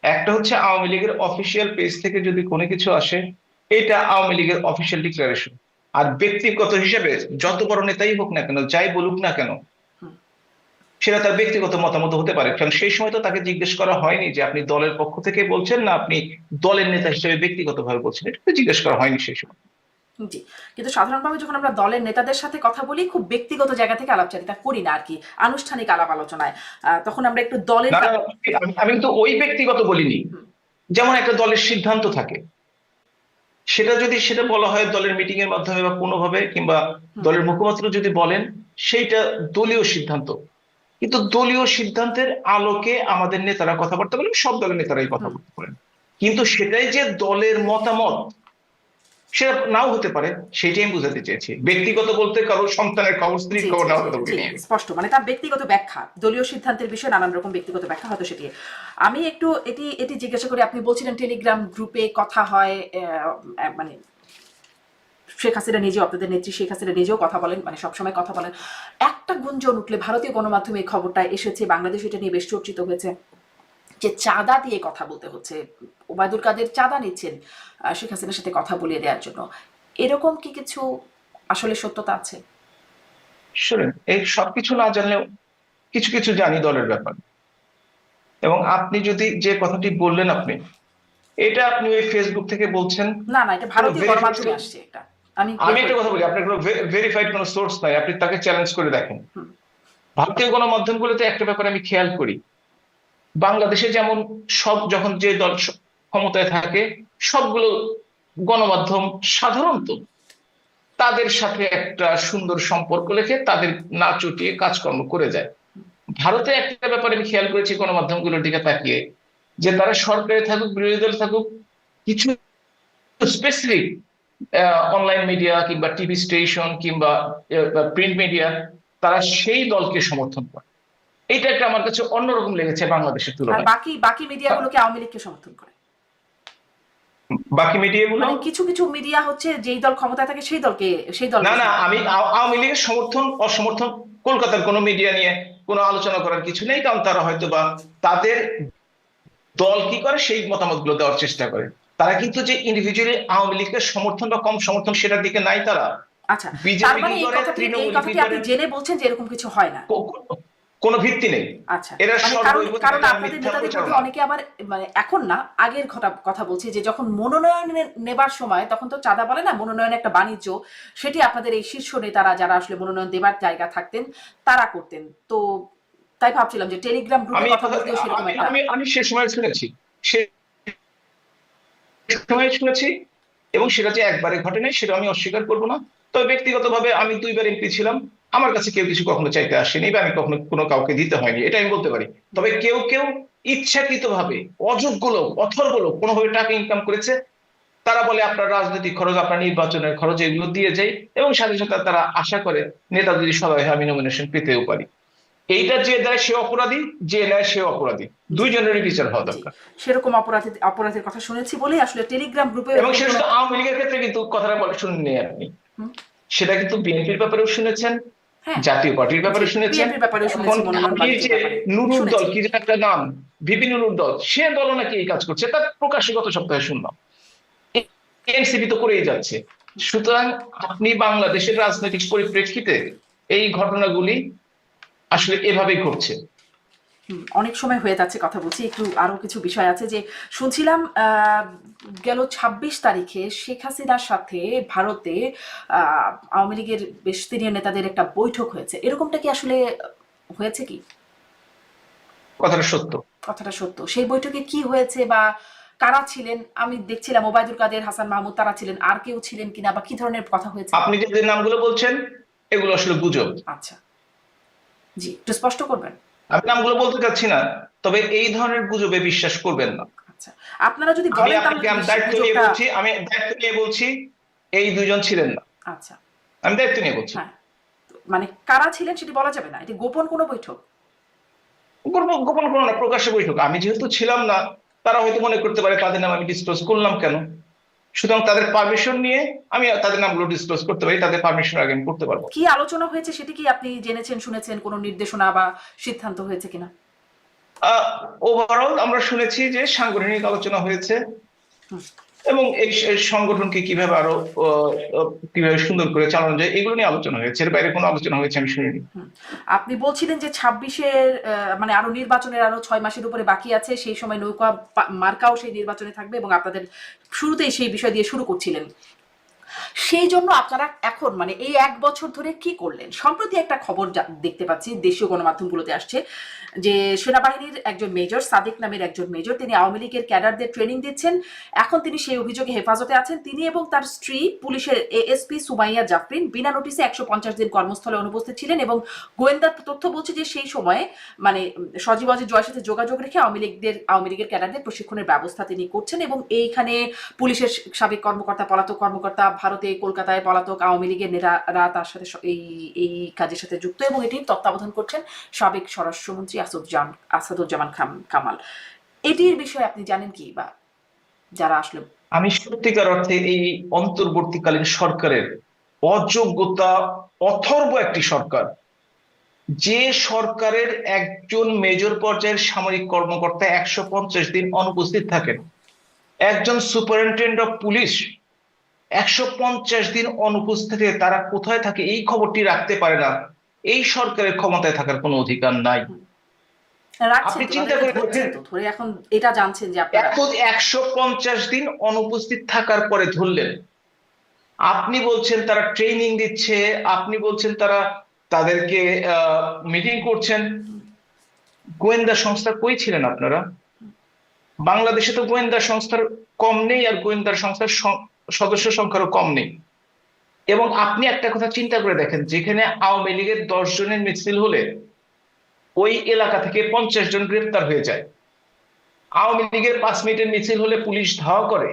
একটা হচ্ছে আওয়ামী লীগের অফিসিয়াল পেজ থেকে যদি কোনো কিছু আসে, এটা আওয়ামী লীগের অফিসিয়াল ডিক্লারেশন। আর ব্যক্তিগত হিসেবে যত বড় নেতাই হোক না কেন, যাই বলুক না কেন, হুম, সেটা তার ব্যক্তিগত মতামত হতে পারে। কারণ সেই সময় তো তাকে জিজ্ঞেস করা হয়নি যে আপনি দলের পক্ষ থেকে বলছেন না আপনি দলের নেতা হিসেবে ব্যক্তিগতভাবে বলছেন, এটা তো জিজ্ঞেস করা হয়নি সেই সময়। জি। কিন্তু সাধারণভাবে যখন আমরা দলের নেতাদের সাথে কথা বলি, খুব ব্যক্তিগত জায়গা থেকে আলাপচারিতা করি না আর কি, আনুষ্ঠানিক আলাপ আলোচনায়, তখন আমরা একটু দলের না না, আমি কিন্তু ওই ব্যক্তিগত বলিনি। হুম, যেমন একটা দলের সিদ্ধান্ত থাকে, সেটা বলা হয় দলের মিটিং এর মাধ্যমে বা কোনোভাবে, কিংবা হুম দলের মুখপাত্র যদি বলেন, সেইটা দলীয় সিদ্ধান্ত। কিন্তু দলীয় সিদ্ধান্তের আলোকে আমাদের নেতারা কথাবার্তা বলেন, সব দলের নেতারাই হুম কথাবার্তা বলেন, কিন্তু সেটাই যে দলের মতামত সেটা নাও হতে পারে, সেটাই আমি বুঝাতে চেয়েছি। ব্যক্তিগত বলতে কারোর সন্তানের খবর, স্ত্রীর জি খবর জি নেওয়ার জি কথা জি বলিনি আমি। স্পষ্ট, মানে তার ব্যক্তিগত ব্যাখ্যা, দলীয় সিদ্ধান্তের বিষয়ে নানান রকম ব্যক্তিগত ব্যাখ্যা হয়তো সেটি। আমি একটু এটি এটি জিজ্ঞাসা করি, আপনি বলছিলেন টেলিগ্রাম গ্রুপে কথা হয়, মানে শেখ হাসিনা নিজেও, আপনাদের নেত্রী শেখ হাসিনা নিজেও কথা বলেন, মানে সবসময় কথা বলেন। একটা গুঞ্জন উঠলে ভারতীয় গণমাধ্যমে এই খবরটা এসেছে, বাংলাদেশ এটা নিয়ে বেশ চর্চিত হয়েছে, যে চাঁদা দিয়ে কথা বলতে হচ্ছে, ওবায়দুল কাদের চাঁদা নিচ্ছেন শেখ হাসিনার সাথে কথা বলিয়ে দেওয়ার জন্য। এরকম কি কিছু আসলে সত্যতা আছে? শুনেন, এই সবকিছু না জানলেও কিছু কিছু জানি দলের ব্যাপার। এবং আপনি যদি যে কথাটি বললেন, এটা আপনি ওই ফেসবুক থেকে বলছেন, না না, এটা কোনো ভারতীয় ভেরিফাইড। গণমাধ্যমে আসছে, এটা আমি আমি বের একটা করে কথা দিই। বলি, আপনার কোনো ভেরিফাইড কোনো সোর্স নাই, আপনি তাকে চ্যালেঞ্জ করে দেখেন। হুম ভারতীয় গণমাধ্যমগুলোতে একটা ব্যাপার আমি খেয়াল করি, বাংলাদেশে যেমন সব, যখন যে দল ক্ষমতায় থাকে, সবগুলো গণমাধ্যম সাধারণত তাদের সাথে একটা সুন্দর সম্পর্ক রেখে তাদের না চটিয়ে কাজকর্ম করে যায়। ভারতে একটা ব্যাপার আমি খেয়াল করেছি গণমাধ্যমগুলোর দিকে তাকিয়ে, যে তারা সরকারে থাকুক বিরোধী দল থাকুক, কিছু স্পেসিফিক অনলাইন মিডিয়া কিংবা টিভি স্টেশন কিংবা প্রিন্ট মিডিয়া, তারা সেই দলকে সমর্থন করে। এটা একটা আমার কাছে অন্যরকম লেগেছে বাংলাদেশের আর তুলনায়। বাকি বাকি মিডিয়াগুলোকে আওয়ামী লীগকে সমর্থন করে, বাকি মিডিয়াগুলো, মানে কিছু কিছু মিডিয়া হচ্ছে যেই দল ক্ষমতায় থাকে সেই দলকে, সেই না দলকে না, সমর্থন আমি করে। আওয়ামী লীগের সমর্থন অসমর্থন কলকাতার কোনো মিডিয়া নিয়ে কোনো আলোচনা করার কিছু নেই, কারণ তারা হয়তো বা তাদের দল কি করে সেই মতামত গুলো দেওয়ার চেষ্টা করে। তারা কিন্তু যে ইন্ডিভিজুয়ালি আওয়ামী লীগের সমর্থন বা কম সমর্থন সেটার দিকে নাই তারা। আচ্ছা, তার বিজেপি মানে কি এই করে, কথাটি, এই তৃণমূল কি কথাটি আপনি করে, জেনে বলছেন যে এরকম কিছু হয় না। কোনো ভিত্তি নেই। আচ্ছা, এরা মানে কারণ সর্বৈব কারণ একটা আপনাদের মিথ্যা নেতাদের মধ্যে প্রচারণা। অনেকে আবার, মানে এখন না, আগের কথা বলছি, যে যখন মনোনয়ন নেবার সময় তখন তো চাঁদা বলে না, মনোনয়ন একটা বাণিজ্য, সেটি আপনাদের এই শীর্ষ নেতারা যারা আসলে মনোনয়ন দেবার জায়গা থাকতেন তারা করতেন। তো তাই ভাবছিলাম যে টেলিগ্রাম গ্রুপে আমি কথা বলতেও সেরকম আমি একটা। আমি আমি সে সময় শুনেছি, সে সময় শুনেছি, এবং সেটা যে একবারে ঘটে নাই সেটা আমি অস্বীকার করবো না। তবে ব্যক্তিগতভাবে আমি 2বার এমপি ছিলাম, আমার কাছে কেউ কিছু কখনো চাইতে আসেনি, বা আমি কখনো কোনো কাউকে দিতে হয়নি, এটা আমি বলতে পারি। তবে কেউ কেউ ইচ্ছাকৃতভাবে, অযোগ্য লোক, অথর্ব লোক কোনোভাবে টাকা ইনকাম করেছে, তারা বলে আপনার রাজনৈতিক খরচ, আপনার নির্বাচনের খরচ এগুলো দিয়ে যায়, এবং সাথে সাথে তারা আশা করে নেতা যদি সবাই হয় আমি নমিনেশন পেতেও পারি। এইটা যে দেয় সে অপরাধী, যে নেয় সে অপরাধী, জি দুইজনেরই বিচার হওয়া জি, দরকার। সেরকম অপরাধের কথা শুনেছি বলেই আসলে টেলিগ্রাম গ্রুপে এবং এরকম সেটা কোনো। শুধু আওয়ামী লীগের ক্ষেত্রে কিন্তু কথাটা বলে শুনলেন আপনি, হুম, সেটা কিন্তু বিএনপির ব্যাপারেও শুনেছেন, হ্যাঁ, জাতীয় পার্টির জি, ব্যাপারে শুনেছেন। বিএনপির ব্যাপারেও এখন শুনেছি, মনোনয়ন আপনি বাণিজ্যের যে ব্যাপারে নুরুর দল, শুনেছি। কি যেন একটা নাম, ভিপি নুরুর দল, সে দলও নাকি এই কাজ করছে, তার প্রকাশ্যে গত সপ্তাহে শুনলাম। এনসিপি তো করেই যাচ্ছে। সুতরাং আপনি বাংলাদেশের রাজনৈতিক পরিপ্রেক্ষিতে এই ঘটনাগুলি আসলে এভাবেই ঘটছে। অনেক সময় হয়ে যাচ্ছে কথা বলছি, একটু আরো কিছু বিষয় আছে। যে শুনছিলাম গেল ২৬ তারিখে শেখ হাসিনার সাথে ভারতে আওয়ামী লীগের বেশ সিনিয়র নেতাদের একটা বৈঠক হয়েছে, এরকমটা কি আসলে হয়েছে কি? কথাটা সত্য। কথাটা সত্য? সেই বৈঠকে কি হয়েছে বা কারা ছিলেন? আমি দেখছিলাম ওবায়দুল কাদের, হাসান মাহমুদ তারা ছিলেন, আর কেউ ছিলেন কিনা, বা কি ধরনের কথা হয়েছে? আপনি যে যে নামগুলো বলছেন এগুলো আসলে গুজব। আচ্ছা, জি, একটু স্পষ্ট করবেন। আমি নামগুলো বলতে চাচ্ছি না, তবে এই ধরনের গুজবে বিশ্বাস করবেন না। আচ্ছা, আপনারা যদি আমি বলেন তাহলে আপনাকে, তো আমি দায়িত্ব নিয়ে গুজবটা। বলছি, আমি দায়িত্ব নিয়ে বলছি, এই দুজন ছিলেন না। আচ্ছা, আমি দায়িত্ব নিয়ে বলছি। হ্যাঁ, মানে কারা ছিলেন সেটি বলা যাবে না, এটি গোপন কোনো বৈঠক। গোপন কোনো না, প্রকাশ্যে বৈঠক। আমি যেহেতু ছিলাম না, তারা হয়তো মনে করতে পারে তাদের নাম আমি ডিসক্লোজ করলাম কেন। সুতরাং তাদের পারমিশন নিয়ে আমি তাদের নামগুলো ডিসক্লোজ করতে পারি, তাদের পারমিশন আগে আমি করতে পারবো। কি আলোচনা হয়েছে সেটি কি আপনি জেনেছেন, শুনেছেন? কোনো নির্দেশনা বা সিদ্ধান্ত হয়েছে কিনা? ওভারঅল আমরা শুনেছি যে সাংগঠনিক আলোচনা হয়েছে, হুম, এবং এই সংগঠনকে কিভাবে আরো আহ, কিভাবে সুন্দর করে চালানো যায় এগুলো নিয়ে আলোচনা হয়েছে, এর বাইরে কোনো আলোচনা হয়েছে আমি শুনিনি। হুম। আপনি বলছিলেন যে ২৬-এর মানে আরো নির্বাচনের আরো ৬ মাসের উপরে বাকি আছে, সেই সময় নৌকা মার্কাও সেই নির্বাচনে থাকবে, এবং আপনাদের শুরুতেই সেই বিষয় দিয়ে শুরু করছিলেন। সেই জন্য আপনারা এখন, মানে এই ১ বছর ধরে কি করলেন? সম্প্রতি একটা খবর দেখতে পাচ্ছি, দেশীয় গণমাধ্যমগুলোতে আসছে যে সেনাবাহিনীর একজন মেজর সাদিক নামের একজন মেজর, তিনি আওয়ামী লীগের ক্যাডারদের ট্রেনিং দিচ্ছেন। এখন তিনি সেই অভিযোগে হেফাজতে আছেন। তিনি এবং তার স্ত্রী পুলিশের এএসপি সুমাইয়া জাফরিন বিনা নোটিসে 150 দিন কর্মস্থলে অনুপস্থিত ছিলেন এবং গোয়েন্দা তথ্য বলছে যে সেই সময়ে মানে সজীব অজিত জয়ের সাথে যোগাযোগ রেখে আওয়ামী লীগের ক্যাডারদের প্রশিক্ষণের ব্যবস্থা তিনি করছেন এবং এইখানে পুলিশের সাবেক কর্মকর্তা, পলাতক কর্মকর্তা, ভারতে কলকাতায় পলাতক আওয়ামী লীগের নেতারা তার সাথে এই কাজের সাথে যুক্ত এবং এটির তত্ত্বাবধান করছেন সাবেক স্বরাষ্ট্রমন্ত্রী আসাদুজ্জামান কামাল। এটির বিষয়ে আপনি জানেন কি, বা যারা আসলে? আমি সত্যিকার অর্থে এই অন্তর্বর্তীকালীন সরকারের অযোগ্যতা অথর্ব একটি সরকার, যে সরকারের একজন মেজর পর্যায়ের সামরিক কর্মকর্তা 150 দিন অনুপস্থিত থাকেন, একজন সুপারিনটেন্ডেন্ট অফ পুলিশ 150 দিন অনুপস্থিতিতে তারা কোথায় থাকে এই খবরটি রাখতে পারে না। এই সরকারের ক্ষমতায় থাকার কোনো অধিকার নাই। আপনি চিন্তা করে দেখেন, এখন এটা জানছেন যে আপনারা 150 দিন অনুপস্থিত থাকার পরে ধরলেন। আপনি বলছেন তারা ট্রেনিং দিচ্ছে, আপনি বলছেন তারা তাদেরকে মিটিং করছেন। গোয়েন্দা সংস্থা কই ছিলেন আপনারা? বাংলাদেশে তো গোয়েন্দা সংস্থার কম নেই, আর গোয়েন্দা সংস্থার সদস্য সংখ্যারও কম নেই। এবং আপনি একটা কথা চিন্তা করে দেখেন, যেখানে আওয়ামী লীগের 10 জনের মিছিল হলে ওই এলাকা থেকে 50 জন গ্রেপ্তার হয়ে যায়। আওয়ামী লীগের 5 মিনিটের মিছিল হলে পুলিশ ধাওয়া করে,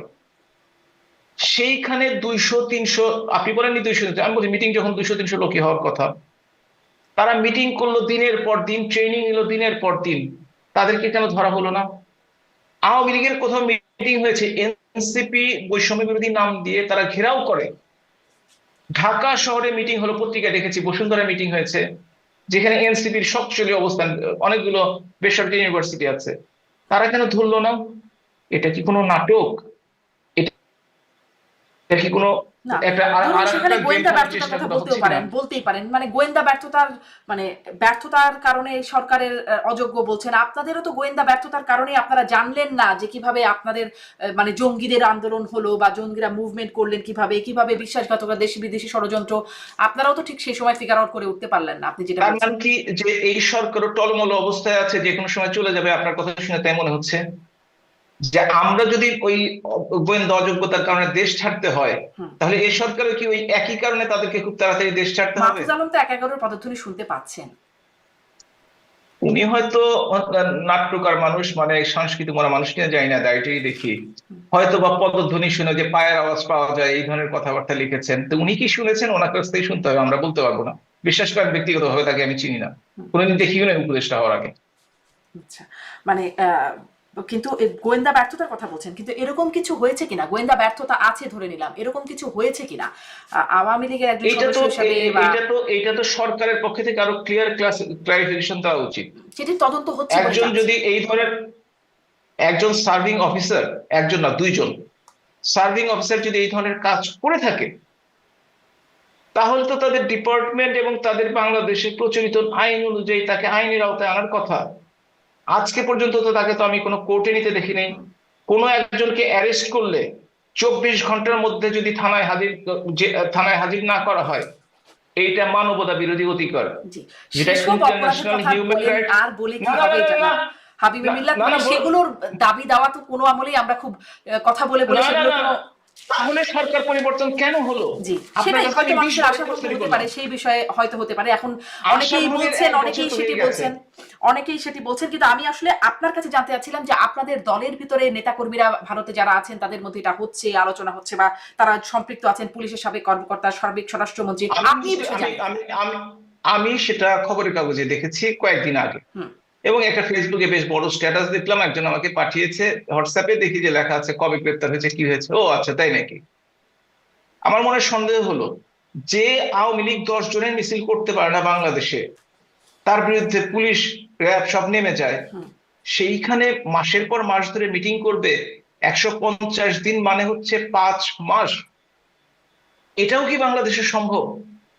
সেইখানে 200-300, আপনি বলেননি 200, আমি বলছি মিটিং যখন 200-300 লোকই হওয়ার কথা, তারা মিটিং করলো দিনের পর দিন, ট্রেনিং নিল দিনের পর দিন, তাদেরকে কেন ধরা হলো না? আওয়ামী লীগের কোথাও মিটিং হয়েছে, এনসিপি বৈষম্য বিরোধী নাম দিয়ে তারা ঘেরাও করে। ঢাকা শহরে মিটিং হলো, পত্রিকায় দেখেছি, বসুন্ধরা মিটিং হয়েছে, যেখানে এনসিপির শক্তিশালী অবস্থান, অনেকগুলো বেসরকারি ইউনিভার্সিটি আছে, তারা কেন ধরলো না? এটা কি কোনো নাটক? এটা কি কোনো বলতেই পারেন মানে গোয়েন্দা ব্যর্থতার কারণে সরকারের অযোগ্য বলছেন। আপনাদেরও তো গোয়েন্দা ব্যর্থতার কারণে আপনারা জানলেন না যে কিভাবে আপনাদের মানে জঙ্গিদের আন্দোলন হলো বা জঙ্গিরা মুভমেন্ট করলেন কিভাবে কিভাবে বিশ্বাসঘাতকতা, দেশি বিদেশি ষড়যন্ত্র, আপনারাও তো ঠিক সেই সময় ফিগার আউট করে উঠতে পারলেন না। আপনি যেটা বলছেন কি যে এই সরকারও টলমল অবস্থায় আছে, যে কোনো সময় চলে যাবে? আপনার কথা শুনে তাই মনে হচ্ছে যে আমরা যদি ওই গোয়েন্দা অযোগ্যতার কারণে দেশ ছাড়তে হয়, তাহলে এই সরকারের কি ওই একই কারণে তাদেরকে খুব তাড়াতাড়ি দেশ ছাড়তে হবে? মাহফুজ আলম তো 11-এর পদধ্বনি শুনতে পাচ্ছেন। উনি হয়তো নাট্যকার মানুষ, মানে সাংস্কৃতিক মনা মানুষ কিনা জানি না, দায়টাই দেখি, হয়তো বা পদধ্বনি শুনে যে পায়ের আওয়াজ পাওয়া যায় এই ধরনের কথাবার্তা লিখেছেন। তো উনি কি শুনেছেন, ওনার কাছ থেকে শুনতে হবে, আমরা বলতে পারবো না। বিশ্বাস করেন ব্যক্তিগত ভাবে তাকে আমি চিনি না, কোনোদিন দেখিও না উপদেষ্টা হওয়ার আগে। আচ্ছা, মানে কিন্তু গোয়েন্দা ব্যর্থতার কথা বলছেন, কিন্তু এরকম কিছু হয়েছে কিনা? গোয়েন্দা ব্যর্থতা আছে ধরে নিলাম, এরকম কিছু হয়েছে কিনা আওয়ামী লীগের একজন সদস্য হিসেবে? এটা তো সরকারের পক্ষ থেকে আরো ক্লিয়ার ক্লারিফিকেশন দেওয়া উচিত। সেটি তদন্ত হচ্ছে। একজন যদি এই ধরনের একজন সার্ভিং অফিসার, একজন না 2 জন সার্ভিং অফিসার যদি এই ধরনের কাজ করে থাকে, তাহলে তো তাদের ডিপার্টমেন্ট এবং তাদের বাংলাদেশের প্রচলিত আইন অনুযায়ী তাকে আইনের আওতায় আনার কথা। আজকে পর্যন্ত তো তাকে তো আমি কোনো কোর্টে নিতে দেখি নাই। কোনো একজনকে অ্যারেস্ট করলে 24 ঘন্টার মধ্যে যদি থানায় হাজির না করা হয়, এইটা মানবতা বিরোধী অধিকার, যেটা ইন্টারন্যাশনাল হিউম্যান রাইটস। আর বলে কি হবে জানেন হাবিব মিল্লাত, মানে সেগুলোর দাবি দেওয়া তো কোনো আমলেই আমরা খুব কথা বলে সেগুলো কোনো, তাহলে সরকার পরিবর্তন কেন হলো? জি, সেটাই হয়তো মানুষের আশা হতে পারে, সেই বিষয়ে হয়তো হতে পারে। এখন অনেকেই বলছেন, অনেকেই সেটি বলছেন, কিন্তু আমি আসলে আপনার কাছে জানতে চাচ্ছিলাম যে আপনাদের দলের ভিতরে নেতাকর্মীরা ভারতে যারা আছেন তাদের মধ্যে এটা হচ্ছে, আলোচনা হচ্ছে বা তারা সম্পৃক্ত আছেন, পুলিশের সাবেক কর্মকর্তা, সাবেক স্বরাষ্ট্রমন্ত্রী, আপনি আমি সেটা খবরের কাগজে দেখেছি কয়েকদিন আগে, এবং একটা ফেসবুকে বেশ বড় স্ট্যাটাস দেখলাম, একজন আমাকে পাঠিয়েছে, হোয়াটসঅ্যাপে দেখি যে লেখা আছে কবে গ্রেপ্তার হয়েছে, কি হয়েছে। ও আচ্ছা, তাই নাকি? আমার মনে সন্দেহ হলো যে আওয়ামী লীগ 10 জনের মিছিল করতে পারে না বাংলাদেশে, তার বিরুদ্ধে পুলিশ র্যাব সব নেমে যায়, সেইখানে মাসের পর মাস ধরে মিটিং করবে 150 দিন, মানে হচ্ছে 5 মাস। এটাও কি বাংলাদেশে সম্ভব?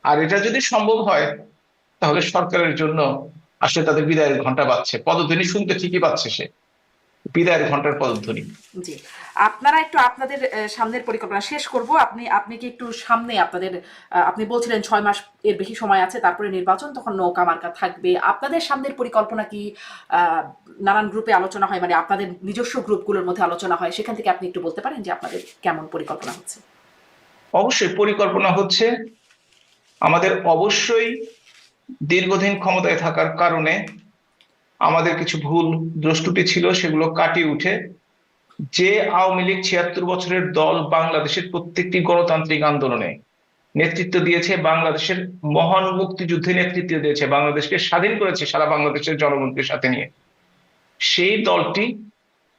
আর এটা যদি সম্ভব হয়, তাহলে সরকারের জন্য আসলে তাদের বিদায়ের ঘন্টা বাজছে, পদধ্বনি শুনতে ঠিকই পাচ্ছে সে। বিদায়ের ঘন্টার পদধ্বনি। জি, আপনারা একটু আপনাদের সামনের পরিকল্পনা শেষ করব। আপনি আপনি কি একটু সামনে আপনাদের আপনি বলছিলেন 6 মাস এর বেশি সময় আছে, তারপরে নির্বাচন, তখন নৌকা মার্কা থাকবে। আপনাদের সামনের পরিকল্পনা কি নানান গ্রুপে আলোচনা হয়, মানে আপনাদের নিজস্ব গ্রুপগুলোর মধ্যে আলোচনা হয়, সেখান থেকে আপনি একটু বলতে পারেন যে আপনাদের কেমন পরিকল্পনা হচ্ছে? অবশ্যই পরিকল্পনা হচ্ছে, আমাদের অবশ্যই দীর্ঘদিন ক্ষমতায় থাকার কারণে আমাদের কিছু ভুল দ্রষ্টুটি ছিল, সেগুলো কাটিয়ে উঠে যে আওয়ামী লীগ 76 বছরের দল বাংলাদেশের প্রত্যেকটি গণতান্ত্রিক আন্দোলনে নেতৃত্ব দিয়েছে, বাংলাদেশের মহান মুক্তিযুদ্ধে নেতৃত্ব দিয়েছে, বাংলাদেশকে স্বাধীন করেছে সারা বাংলাদেশের জনগণকে সাথে নিয়ে, সেই দলটি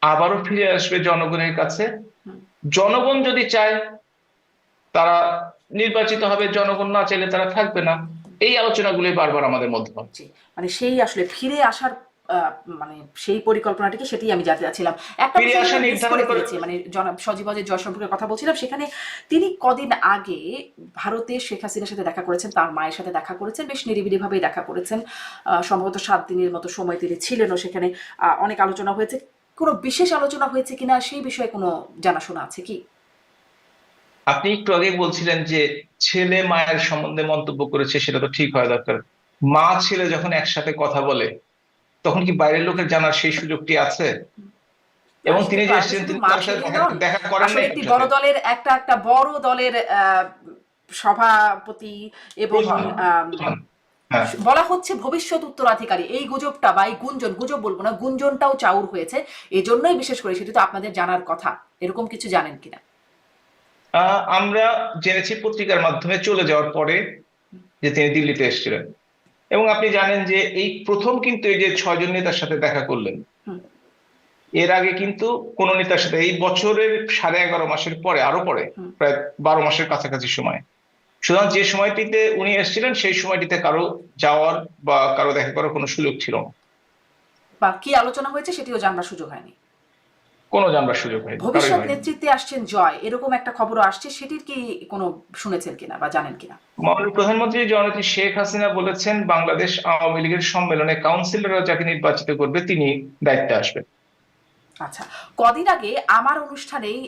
আবারও ফিরে আসবে জনগণের কাছে। জনগণ যদি চায় তারা নির্বাচিত হবে, জনগণ না চাইলে তারা থাকবে না। এই আলোচনাগুলোই বারবার আমাদের মধ্যে হয়। জি, মানে সেই আসলে ফিরে আসার আহ, মানে সেই পরিকল্পনাটিকে, সেটাই আমি জানতে চাচ্ছিলাম। একটা ফিরে বিষয় আসা মিস নির্ধারণ করে করে। ফেলেছি, মানে জনাব সজীব ওয়াজেদ জয় সম্পর্কে কথা বলছিলাম, সেখানে তিনি কদিন আগে ভারতে শেখ হাসিনার সাথে দেখা করেছেন, তার মায়ের সাথে দেখা করেছেন, বেশ নিরিবিলি ভাবেই দেখা করেছেন। সম্ভবত 7 দিনের মতো সময় তিনি ছিলেনও সেখানে। অনেক আলোচনা হয়েছে। কোনো বিশেষ আলোচনা হয়েছে কিনা সেই বিষয়ে কোনো জানাশোনা আছে কি? আপনি একটু আগে বলছিলেন যে ছেলে মায়ের সম্বন্ধে মন্তব্য করেছে, সেটা তো ঠিক হওয়া দরকার। মা ছেলে যখন একসাথে কথা বলে, তখন কি বাইরের লোকের জানার সেই সুযোগটি আছে? না, এবং সেটা তিনি তো যে আছে। এসেছেন, শুধু তিনি মা তার সাথে ছেলেই দেখা নন, দেখা করেন আসলে নাই একটি কারোর বড় সাথে। দলের একটা বড় দলের সভাপতি এবং প্রধান। প্রধান। হ্যাঁ। বলা হচ্ছে ভবিষ্যৎ উত্তরাধিকারী, এই গুজবটা বা এই গুঞ্জন, গুজব বলবো না, গুঞ্জনটাও চাউর হয়েছে। এজন্যই বিশেষ করে, সেটি তো আপনাদের জানার কথা, এরকম কিছু জানেন কিনা? আমরা জেনেছি পত্রিকার মাধ্যমে চলে যাওয়ার পরে যে তিনি দিল্লিতে এসেছিলেন। এবং আপনি জানেন যে এই প্রথম কিন্তু এই যে 6 জন নেতার সাথে দেখা করলেন, হুম। এর আগে কিন্তু কোন নেতার সাথে এই বছরের 11.5 মাসের পরে, আরো পরে, হুম। প্রায় 12 মাসের কাছাকাছি সময়, সুতরাং যে সময়টিতে উনি এসেছিলেন সেই সময়টিতে কারো যাওয়ার বা কারো দেখা করার কোনো সুযোগ ছিল না। বা কি আলোচনা হয়েছে সেটিও জানবার সুযোগ হয়নি। কোনো জানবার সুযোগ হয়নি, কারোই ভবিষ্যৎ হয়নি। নেতৃত্বে আসছেন জয়, এরকম একটা খবরও আসছে, সেটির কি কোনো শুনেছেন কিনা বা জানেন কিনা? মাননীয় প্রধানমন্ত্রী জননেত্রী শেখ হাসিনা বলেছেন, বাংলাদেশ আওয়ামী লীগের সম্মেলনে কাউন্সিলররা যাকে নির্বাচিত করবে তিনি দায়িত্বে আসবেন। আচ্ছা, কদিন আগে আমার অনুষ্ঠানেই